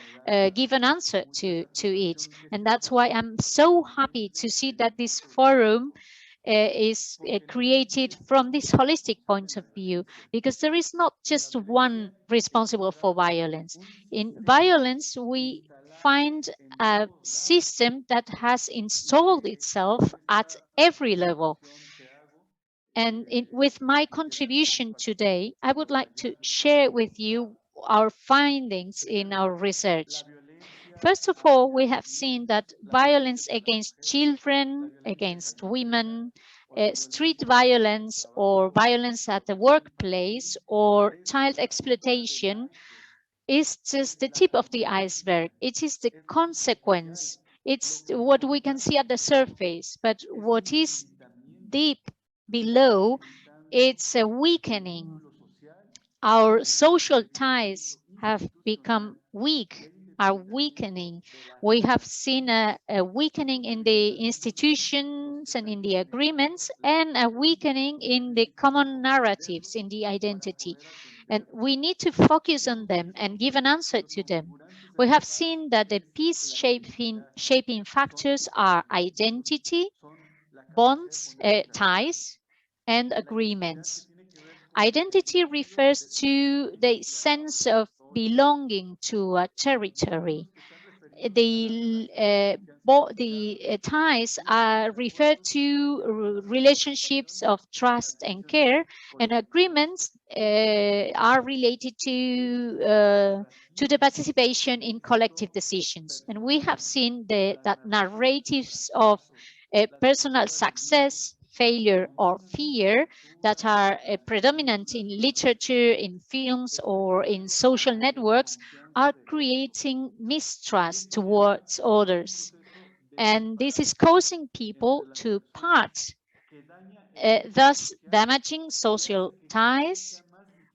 give an answer to it. And that's why I'm so happy to see that this forum is created from this holistic point of view, because there is not just one responsible for violence. In violence, we find a system that has installed itself at every level. And with my contribution today, I would like to share with you our findings in our research. First of all, we have seen that violence against children, against women, street violence or violence at the workplace or child exploitation is just the tip of the iceberg. It is the consequence. It's what we can see at the surface, but what is deep below, it's a weakening. Our social ties have become weak, are weakening. We have seen a weakening in the institutions and in the agreements, and a weakening in the common narratives, in the identity. And we need to focus on them and give an answer to them. We have seen that the peace shaping factors are identity, bonds, ties, and agreements. Identity refers to the sense of belonging to a territory. The ties are referred to relationships of trust and care, and agreements are related to the participation in collective decisions. And we have seen that narratives of personal success, failure, or fear that are predominant in literature, in films, or in social networks are creating mistrust towards others. And this is causing people to part, thus damaging social ties,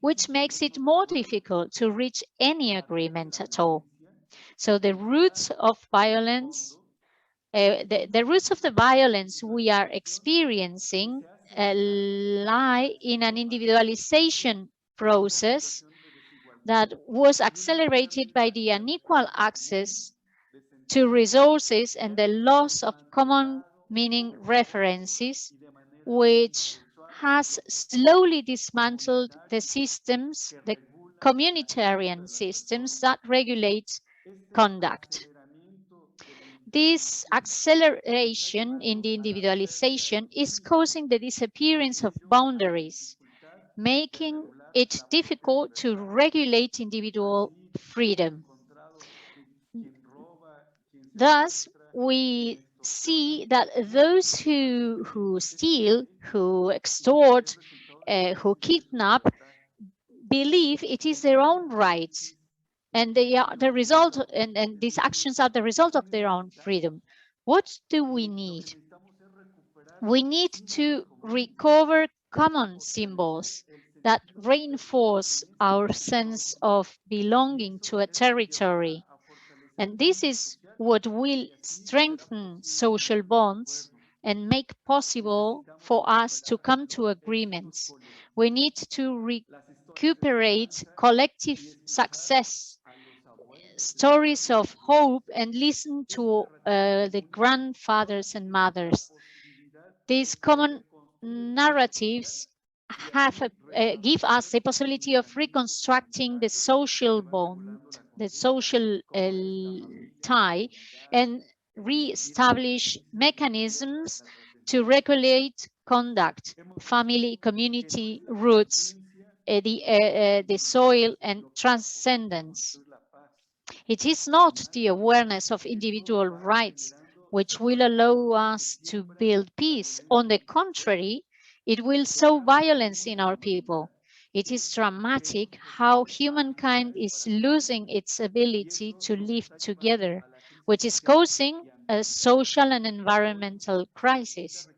which makes it more difficult to reach any agreement at all. So the roots of violence, the roots of the violence we are experiencing lie in an individualization process that was accelerated by the unequal access to resources and the loss of common meaning references, which has slowly dismantled the systems, the communitarian systems that regulate conduct. This acceleration in the individualization is causing the disappearance of boundaries, making it's difficult to regulate individual freedom. Thus, we see that those who steal, who extort, who kidnap, believe it is their own rights, and they are the result, and these actions are the result of their own freedom. What do we need? We need to recover common symbols that reinforce our sense of belonging to a territory. And this is what will strengthen social bonds and make possible for us to come to agreements. We need to recuperate collective success, stories of hope, and listen to the grandfathers and mothers. These common narratives give us the possibility of reconstructing the social bond, the social tie, and re-establish mechanisms to regulate conduct, family, community, roots, the soil, and transcendence. It is not the awareness of individual rights which will allow us to build peace. On the contrary, it will sow violence in our people. It is dramatic how humankind is losing its ability to live together, which is causing a social and environmental crisis.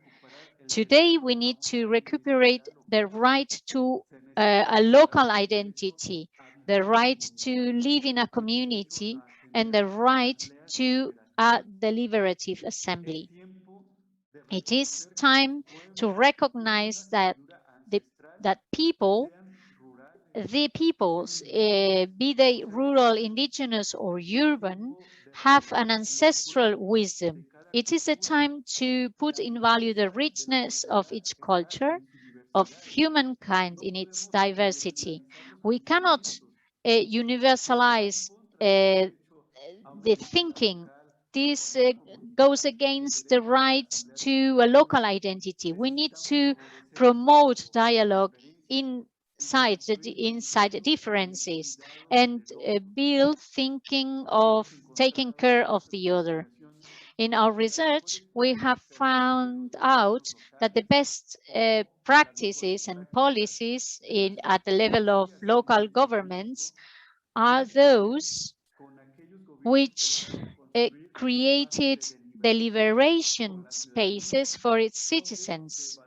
Today, we need to recuperate the right to a local identity, the right to live in a community, and the right to a deliberative assembly. It is time to recognize that the peoples, be they rural, indigenous, or urban, have an ancestral wisdom. It is a time to put in value the richness of each culture, of humankind in its diversity. We cannot universalize the thinking. This goes against the right to a local identity. We need to promote dialogue inside differences and build thinking of taking care of the other. In our research, we have found out that the best practices and policies at the level of local governments are those which created deliberation spaces for its citizens,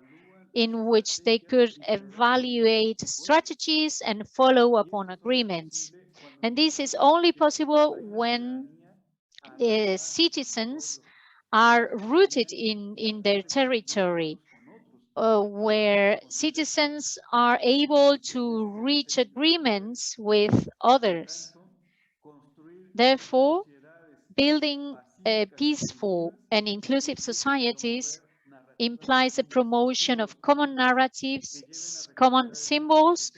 in which they could evaluate strategies and follow up on agreements. And this is only possible when the citizens are rooted in their territory, where citizens are able to reach agreements with others. Therefore, building peaceful and inclusive societies implies a promotion of common narratives, common symbols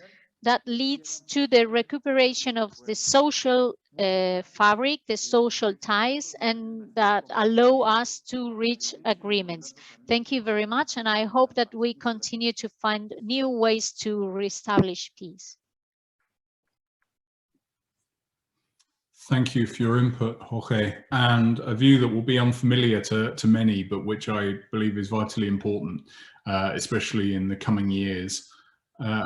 that leads to the recuperation of the social fabric, the social ties, and that allow us to reach agreements. Thank you very much, and I hope that we continue to find new ways to reestablish peace. Thank you for your input, Jorge, and a view that will be unfamiliar to many, but which I believe is vitally important, especially in the coming years.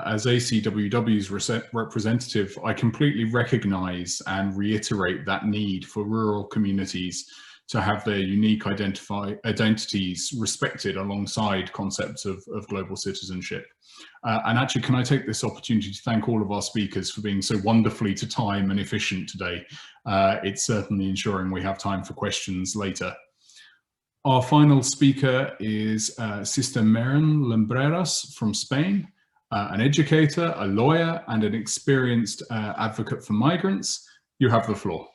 As ACWW's representative, I completely recognize and reiterate that need for rural communities to have their unique identities respected alongside concepts of global citizenship. And actually, can I take this opportunity to thank all of our speakers for being so wonderfully to time and efficient today. It's certainly ensuring we have time for questions later. Our final speaker is Sister Maren Lumbreras from Spain, an educator, a lawyer, and an experienced advocate for migrants. You have the floor.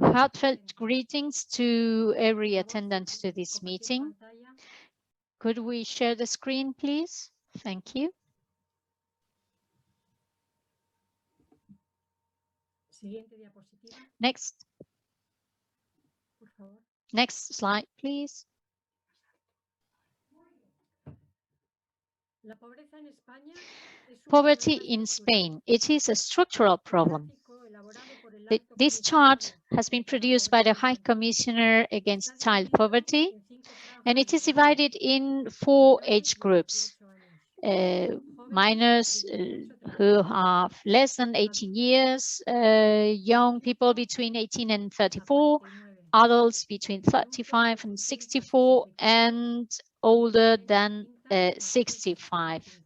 Heartfelt greetings to every attendant to this meeting. Could we share the screen, please? Thank you. Next. Next slide, please. Poverty in Spain. It is a structural problem. This chart has been produced by the High Commissioner Against Child Poverty, and it is divided in 4 age groups. Minors who have less than 18 years, young people between 18 and 34, adults between 35 and 64, and older than 65.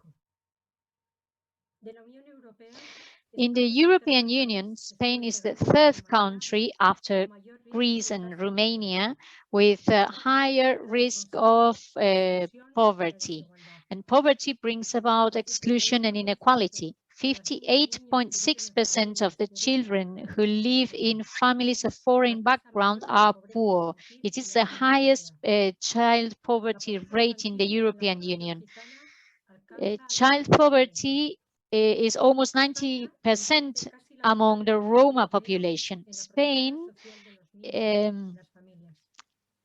In the European Union, Spain is the 3rd country after Greece and Romania with a higher risk of poverty. And poverty brings about exclusion and inequality. 58.6% of the children who live in families of foreign background are poor. It is the highest child poverty rate in the European Union. Child poverty is almost 90% among the Roma population. Spain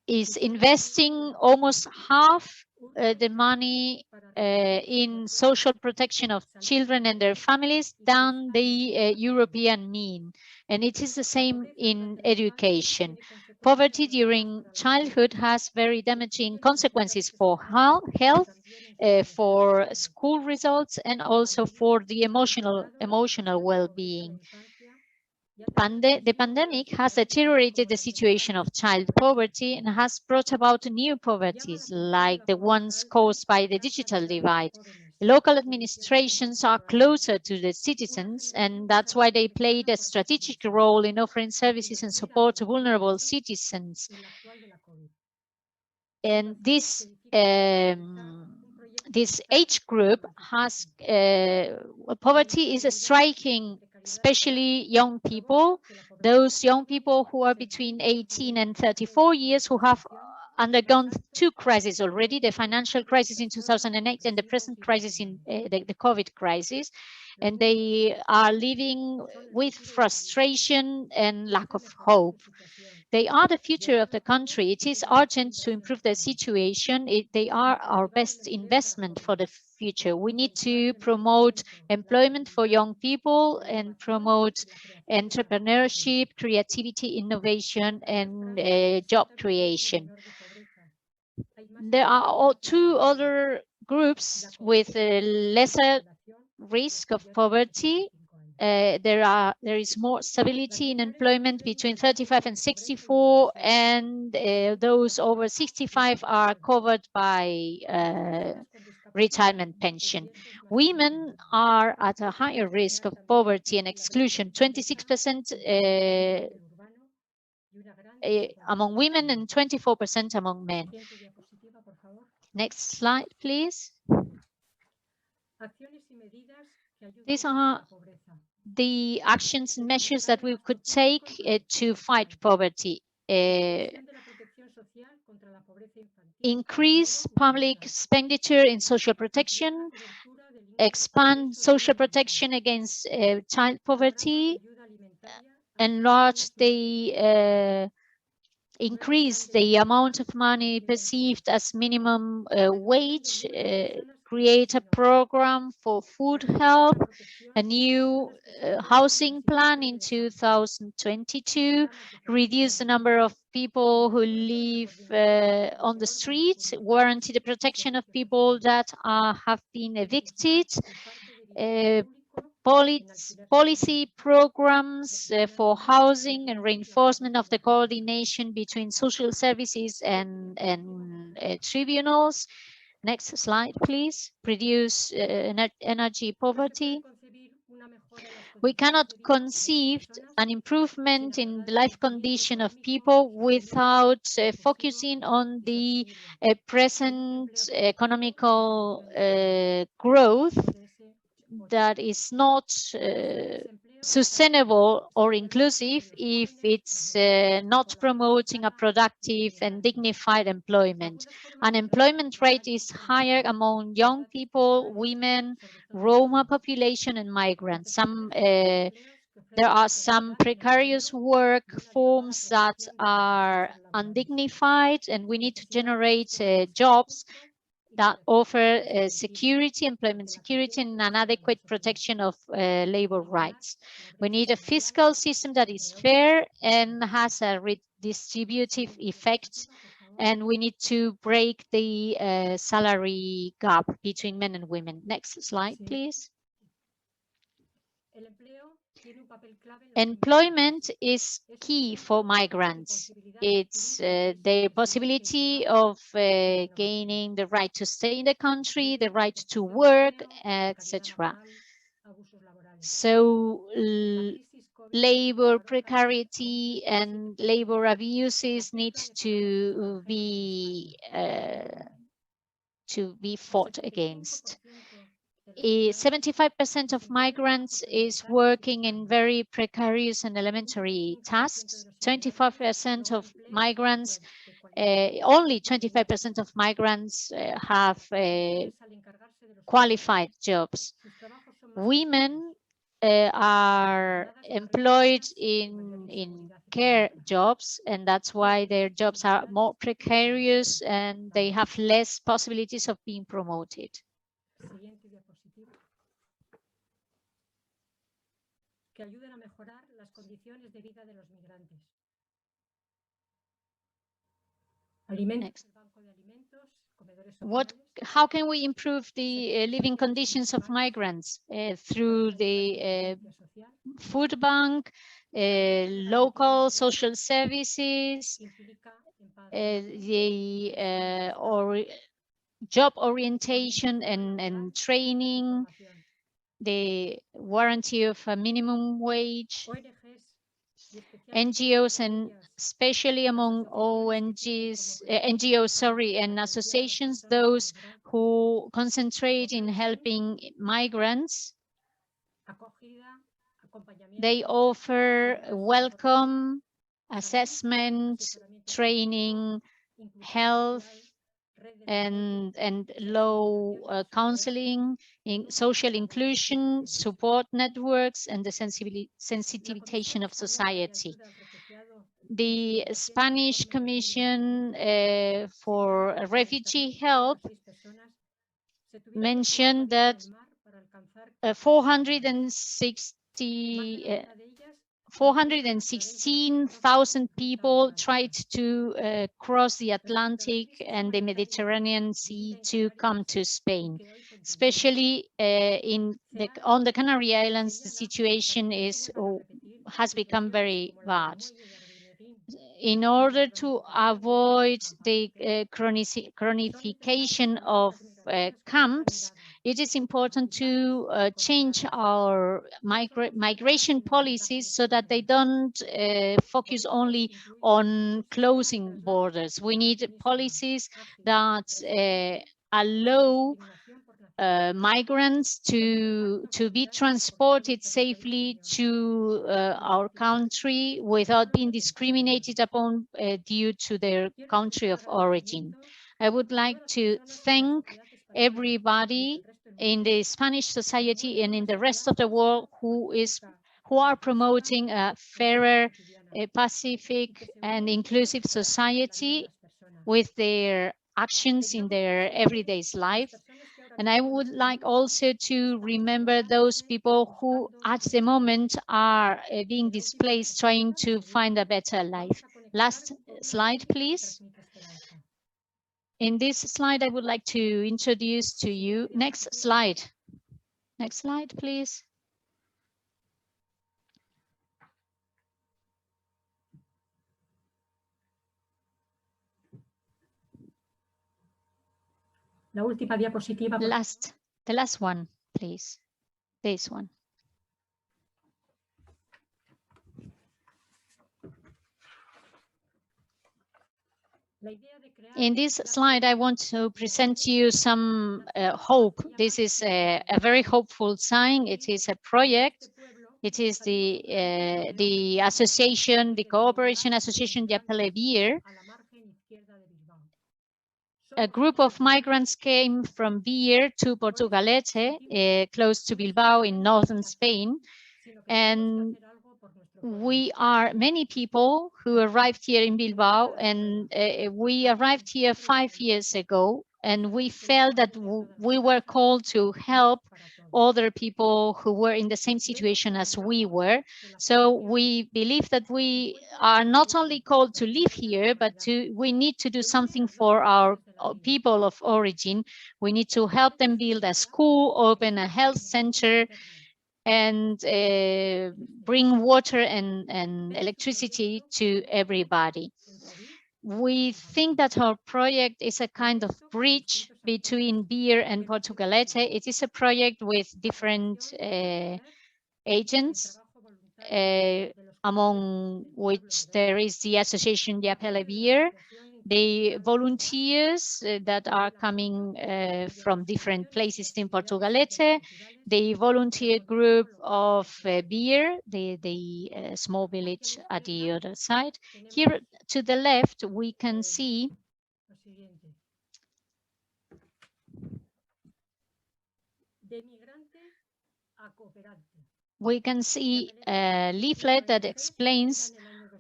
is investing almost half the money in social protection of children and their families than the European mean. And it is the same in education. Poverty during childhood has very damaging consequences for health, for school results, and also for the emotional well-being. The pandemic has deteriorated the situation of child poverty and has brought about new poverties, like the ones caused by the digital divide. Local administrations are closer to the citizens, and that's why they played a strategic role in offering services and support to vulnerable citizens. And this age group has poverty is striking especially young people, those young people who are between 18 and 34 years, who have undergone 2 crises already, the financial crisis in 2008 and the present crisis in the COVID crisis. And they are living with frustration and lack of hope. They are the future of the country. It is urgent to improve their situation. They are our best investment for the future. We need to promote employment for young people and promote entrepreneurship, creativity, innovation, and job creation. There are 2 other groups with a lesser risk of poverty. There is more stability in employment between 35 and 64, and those over 65 are covered by retirement pension. Women are at a higher risk of poverty and exclusion, 26% among women and 24% among men. Next slide, please. These are the actions and measures that we could take to fight poverty. Increase public expenditure in social protection, expand social protection against child poverty, enlarge the increase the amount of money perceived as minimum wage, create a program for food help, a new housing plan in 2022, reduce the number of people who live on the street, guarantee the protection of people that have been evicted, policy programs for housing and reinforcement of the coordination between social services and tribunals. Next slide, please. Reduce energy poverty. We cannot conceive an improvement in the life condition of people without focusing on the present economical growth that is not sustainable or inclusive if it's not promoting a productive and dignified employment. Unemployment rate is higher among young people, women, Roma population, and migrants. There are some precarious work forms that are undignified, and we need to generate jobs that offer security, employment security, and an adequate protection of labor rights. We need a fiscal system that is fair and has a redistributive effect, and we need to break the salary gap between men and women. Next slide, please. Employment is key for migrants. It's the possibility of gaining the right to stay in the country, the right to work, etc. So labor precarity and labor abuses need to be fought against. 75% of migrants is working in very precarious and elementary tasks. 25% of migrants, only 25% of migrants have qualified jobs. Women are employed in care jobs, and that's why their jobs are more precarious and they have less possibilities of being promoted. Que ayuden a mejorar las condiciones de vida de los migrantes. How can we improve the living conditions of migrants? Through the food bank, local social services, the job orientation and training, the guarantee of a minimum wage, NGOs, and especially among NGOs and associations, those who concentrate in helping migrants. They offer welcome, assessment, training, health, and low counseling, in social inclusion, support networks, and the sensitization of society. The Spanish Commission for Refugee Help mentioned that 416,000 people tried to cross the Atlantic and the Mediterranean Sea to come to Spain. Especially on the Canary Islands, the situation has become very bad. In order to avoid the chronification of camps, it is important to change our migration policies so that they don't focus only on closing borders. We need policies that allow migrants to be transported safely to our country without being discriminated upon due to their country of origin. I would like to thank everybody in the Spanish society and in the rest of the world who are promoting a fairer, pacific, and inclusive society with their actions in their everyday life. And I would like also to remember those people who at the moment are being displaced, trying to find a better life. Last slide, please. In this slide, I would like to introduce to you, next slide. Next slide, please. La última diapositiva. The last one, please. This one. In this slide, I want to present to you some hope. This is a very hopeful sign. It is a project It is the association, the Cooperation Association Yapele Beer. A group of migrants came from Beer to Portugalete, close to Bilbao in northern Spain. And we are many people who arrived here in Bilbao, and we arrived here 5 years ago, and we felt that we were called to help other people who were in the same situation as we were. So we believe that we are not only called to live here, but we need to do something for our people of origin. We need to help them build a school, open a health center, and bring water and electricity to everybody. We think that our project is a kind of bridge between Beer and Portugalete. It is a project with different agents, among which there is the Association Yapele Beer, the volunteers that are coming from different places in Portugalete, the volunteer group of Beer, the small village at the other side. Here to the left, we can see a leaflet that explains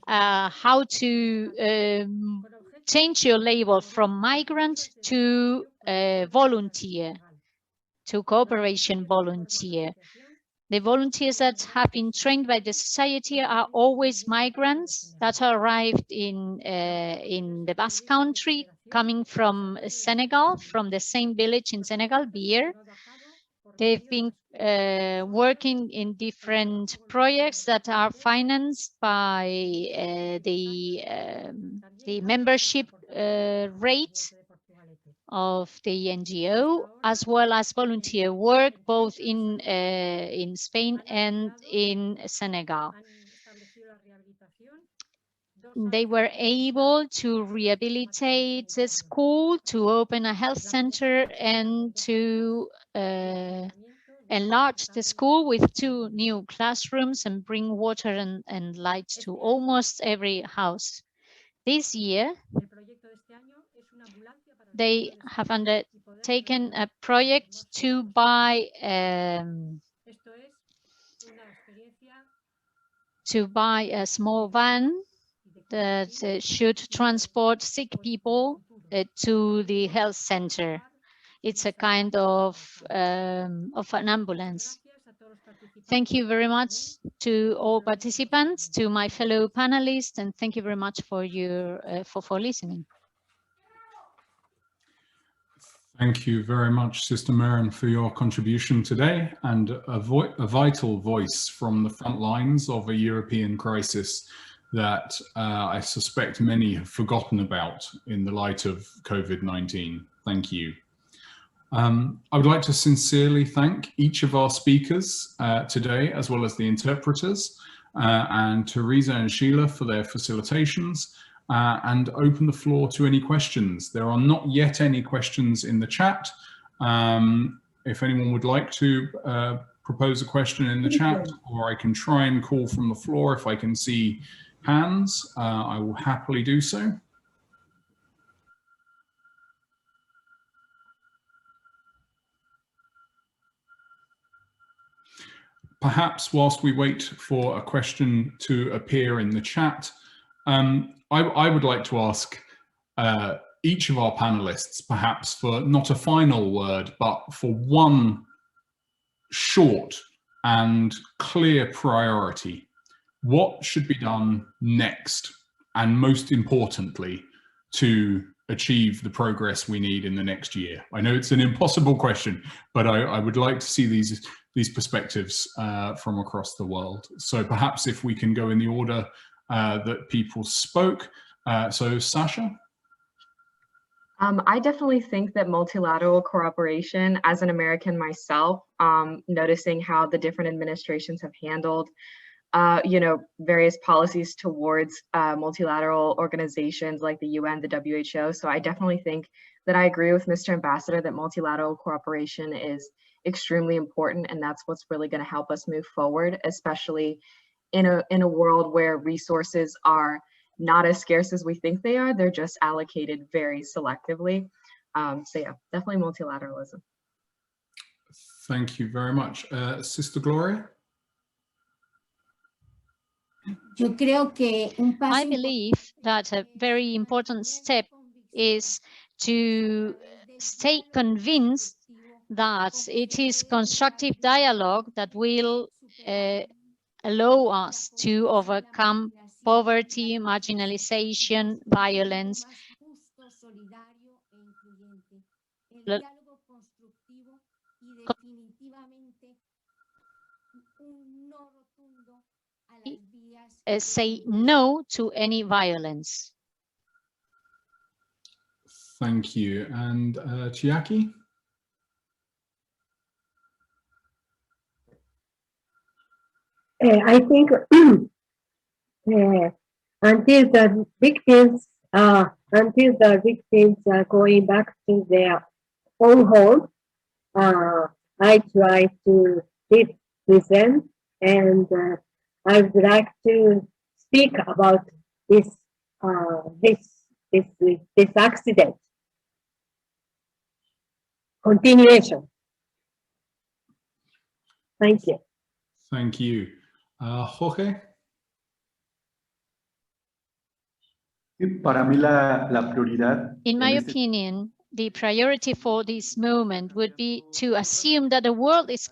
how to change your label from migrant to volunteer, to cooperation volunteer. The volunteers that have been trained by the society are always migrants that arrived in the Basque Country, coming from Senegal, from the same village in Senegal, Beer. They've been working in different projects that are financed by the membership rate of the NGO, as well as volunteer work, both in Spain and in Senegal. They were able to rehabilitate a school, to open a health center, and to enlarge the school with 2 new classrooms and bring water and lights to almost every house. This year, they have undertaken a project to buy a small van that should transport sick people to the health center. It's a kind of an ambulance. Thank you very much to all participants, to my fellow panelists, and thank you very much for for listening. Thank you very much, Sister Maren, for your contribution today, and a vital voice from the front lines of a European crisis that I suspect many have forgotten about in the light of COVID-19. Thank you. I would like to sincerely thank each of our speakers today, as well as the interpreters, and Teresa and Sheila for their facilitations, and open the floor to any questions. There are not yet any questions in the chat. If anyone would like to propose a question in the chat, or I can try and call from the floor if I can see hands, I will happily do so. Perhaps whilst we wait for a question to appear in the chat, I would like to ask each of our panelists, perhaps for not a final word, but for one short and clear priority. What should be done next, and most importantly, to achieve the progress we need in the next year? I know it's an impossible question, but I would like to see these perspectives from across the world. So perhaps if we can go in the order that people spoke. So Sasha? I definitely think that multilateral cooperation, as an American myself, noticing how the different administrations have handled various policies towards multilateral organizations like the UN, the WHO. So I definitely think that I agree with Mr. Ambassador that multilateral cooperation is extremely important, and that's what's really going to help us move forward, especially in a world where resources are not as scarce as we think they are. They're just allocated very selectively. So yeah, definitely multilateralism. Thank you very much. Sister Gloria? I believe that a very important step is to stay convinced that it is constructive dialogue that will allow us to overcome poverty, marginalization, violence. Say no to any violence. Thank you. And Chiaki? I think until the victims are going back to their own home, I try to live with them, and I would like to speak about this accident continuation. Thank you. Thank you. Jorge? Para mí la prioridad. In my opinion, the priority for this moment would be to assume that the world is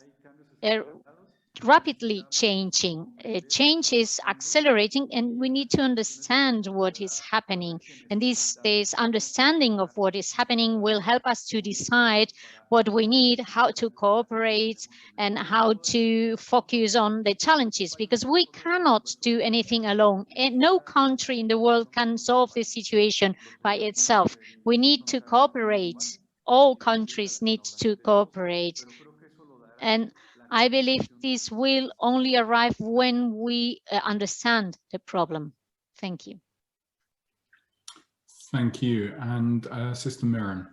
rapidly changing. Change is accelerating, and we need to understand what is happening. And this understanding of what is happening will help us to decide what we need, how to cooperate, and how to focus on the challenges, because we cannot do anything alone. And no country in the world can solve this situation by itself. We need to cooperate. All countries need to cooperate. And I believe this will only arrive when we understand the problem. Thank you. Thank you. And Sister Mirren?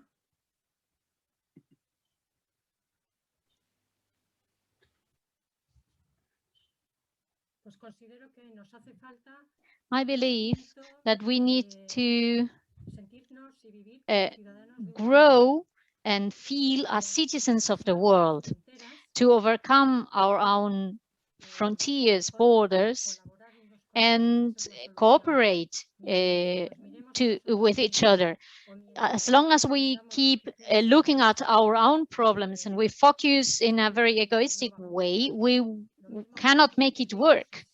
I believe that we need to grow and feel as citizens of the world, to overcome our own frontiers, borders, and cooperate with each other. As long as we keep looking at our own problems and we focus in a very egoistic way, we cannot make it work.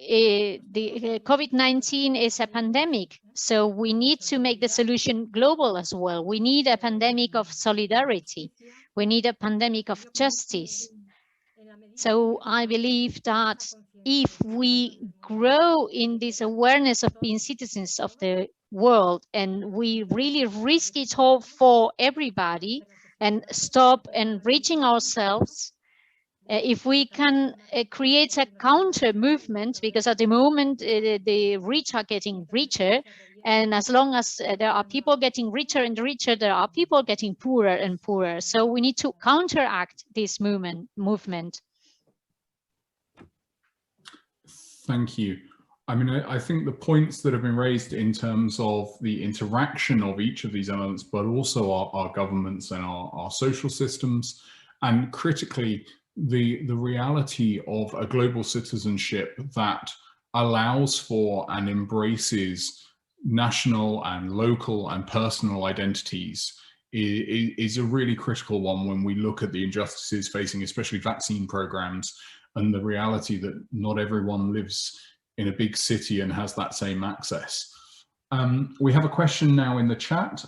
The COVID-19 is a pandemic, so we need to make the solution global as well. We need a pandemic of solidarity. We need a pandemic of justice. So I believe that if we grow in this awareness of being citizens of the world, and we really risk it all for everybody and stop enriching ourselves, if we can create a counter movement, because at the moment the rich are getting richer, and as long as there are people getting richer and richer, there are people getting poorer and poorer. So we need to counteract this movement. Thank you. I mean, I think the points that have been raised in terms of the interaction of each of these elements, but also our governments and our social systems, and critically, the reality of a global citizenship that allows for and embraces national and local and personal identities is a really critical one when we look at the injustices facing especially vaccine programs, and the reality that not everyone lives in a big city and has that same access. We have a question now in the chat.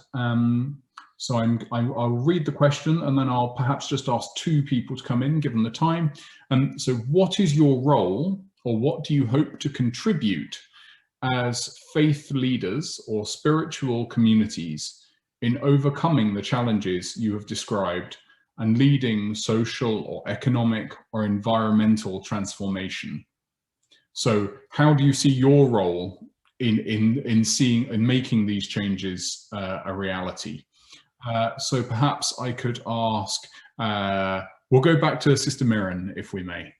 So I'll read the question, and then I'll perhaps just ask two people to come in, given the time. So what is your role, or what do you hope to contribute as faith leaders or spiritual communities in overcoming the challenges you have described and leading social or economic or environmental transformation? So how do you see your role in making these changes a reality? So perhaps I could ask, we'll go back to Sister Mirren, if we may.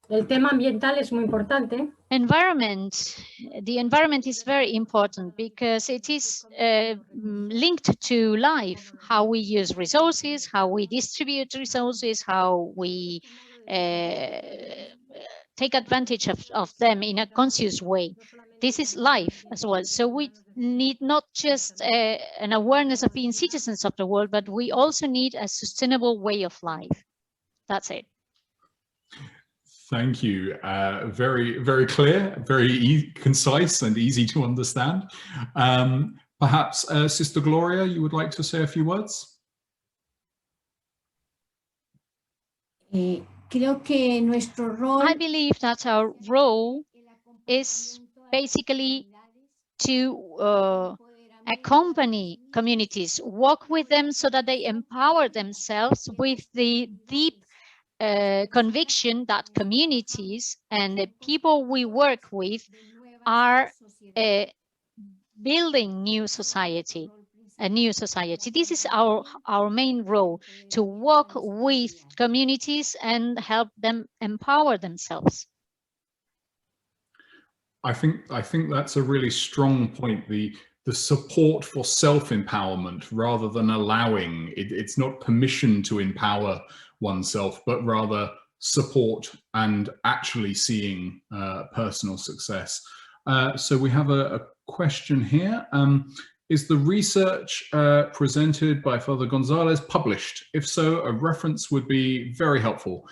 El tema ambiental es muy importante. The environment is very important because it is linked to life, how we use resources, how we distribute resources, how we take advantage of them in a conscious way. This is life as well. So we need not just an awareness of being citizens of the world, but we also need a sustainable way of life. That's it. Thank you. Very, very clear, very concise and easy to understand. Perhaps Sister Gloria, you would like to say a few words? Creo que nuestro rol, I believe that our role is basically to accompany communities, walk with them so that they empower themselves with the deep conviction that communities and the people we work with are building a new society. This is our main role, to work with communities and help them empower themselves. I think that's a really strong point. The support for self-empowerment rather than allowing. It's not permission to empower oneself, but rather support and actually seeing personal success. So we have a question here. Is the research presented by Father Gonzalez published? If so, a reference would be very helpful.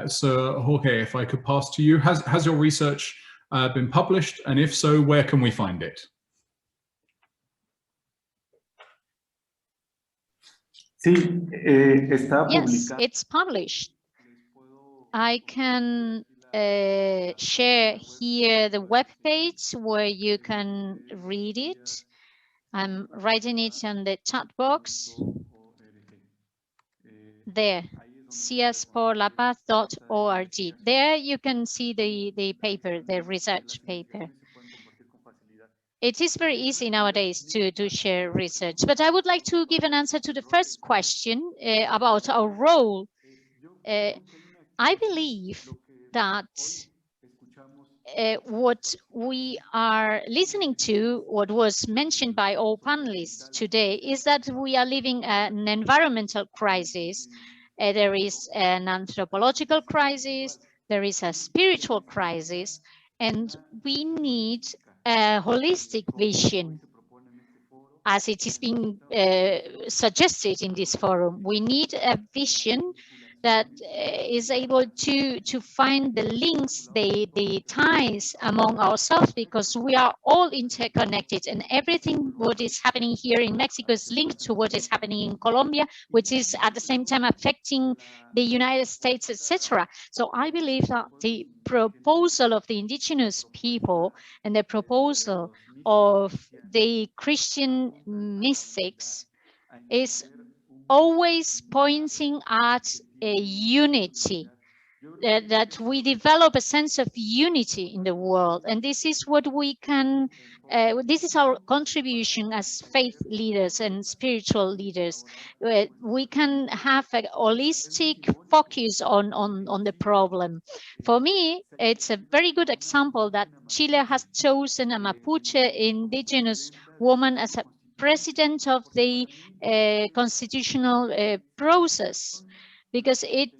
So Jorge, if I could pass to you, has your research been published? And if so, where can we find it? Sí, está Yes, publicado. it's published. I can share here the webpage where you can read it. I'm writing it on the chat box. There, ciasporlapaz.org. There you can see the paper, the research paper. It is very easy nowadays to share research, but I would like to give an answer to the first question about our role. I believe that what we are listening to, what was mentioned by all panelists today, is that we are living an environmental crisis. There is an anthropological crisis, there is a spiritual crisis, and we need a holistic vision, as it is being suggested in this forum. We need a vision that is able to find the links, the ties among ourselves, because we are all interconnected, and everything what is happening here in Mexico is linked to what is happening in Colombia, which is at the same time affecting the United States, etc. So I believe that the proposal of the indigenous people and the proposal of the Christian mystics is always pointing at a unity, that we develop a sense of unity in the world. And this is what we can, this is our contribution as faith leaders and spiritual leaders. We can have a holistic focus on the problem. For me, it's a very good example that Chile has chosen a Mapuche indigenous woman as a president of the constitutional process, because it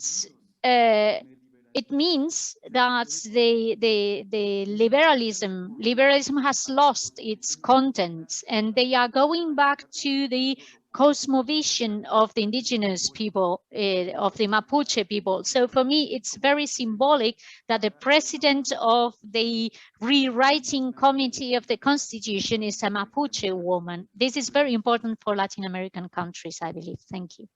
means that the liberalism has lost its content, and they are going back to the cosmovision of the indigenous people, of the Mapuche people. So for me, it's very symbolic that the president of the rewriting committee of the Constitution is a Mapuche woman. This is very important for Latin American countries, I believe. Thank you.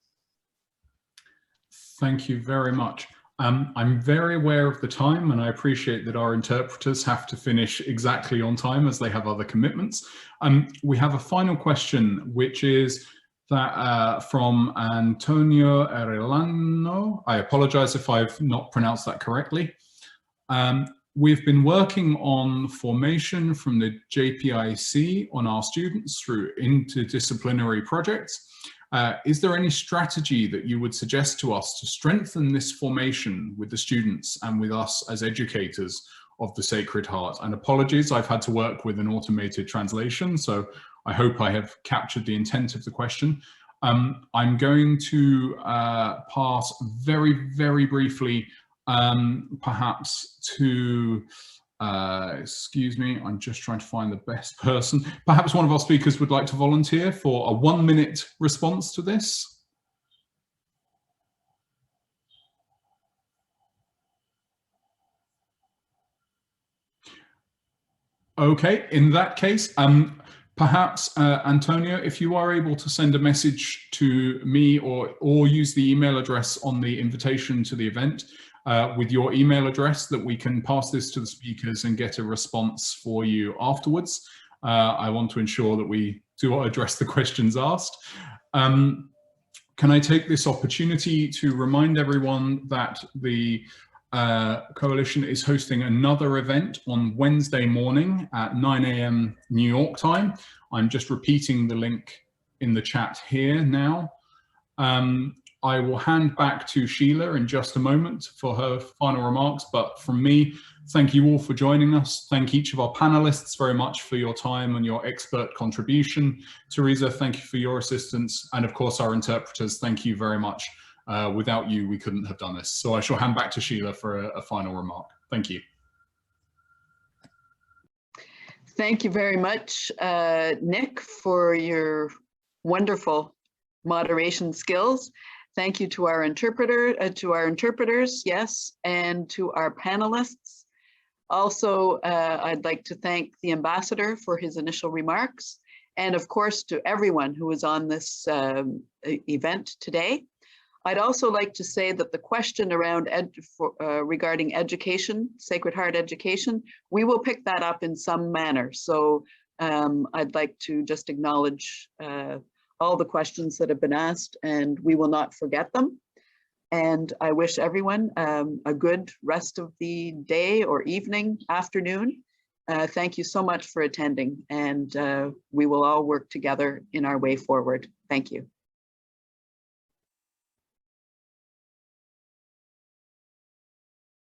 Thank you very much. I'm very aware of the time, and I appreciate that our interpreters have to finish exactly on time as they have other commitments. We have a final question, which is that from Antonio Arellano. I apologize if I've not pronounced that correctly. We've been working on formation from the JPIC on our students through interdisciplinary projects. Is there any strategy that you would suggest to us to strengthen this formation with the students and with us as educators of the Sacred Heart? And apologies, I've had to work with an automated translation, so I hope I have captured the intent of the question. I'm going to pass very, very briefly perhaps to, excuse me, I'm just trying to find the best person. Perhaps one of our speakers would like to volunteer for a 1-minute response to this. Okay, in that case, perhaps Antonio, if you are able to send a message to me or use the email address on the invitation to the event with your email address, that we can pass this to the speakers and get a response for you afterwards. I want to ensure that we do address the questions asked. Can I take this opportunity to remind everyone that the Coalition is hosting another event on Wednesday morning at 9 a.m. New York time. I'm just repeating the link in the chat here now. I will hand back to Sheila in just a moment for her final remarks, but from me, thank you all for joining us. Thank each of our panelists very much for your time and your expert contribution. Teresa, thank you for your assistance. And of course, our interpreters, thank you very much. Without you, we couldn't have done this. So I shall hand back to Sheila for a final remark. Thank you. Thank you very much, Nick, for your wonderful moderation skills. Thank you to our interpreters, yes, and to our panelists. Also, I'd like to thank the ambassador for his initial remarks, and of course to everyone who was on this event today. I'd also like to say that the question around regarding education, Sacred Heart education, we will pick that up in some manner. So I'd like to just acknowledge all the questions that have been asked, and we will not forget them. And I wish everyone a good rest of the day or evening, afternoon. Thank you so much for attending, and we will all work together in our way forward. Thank you.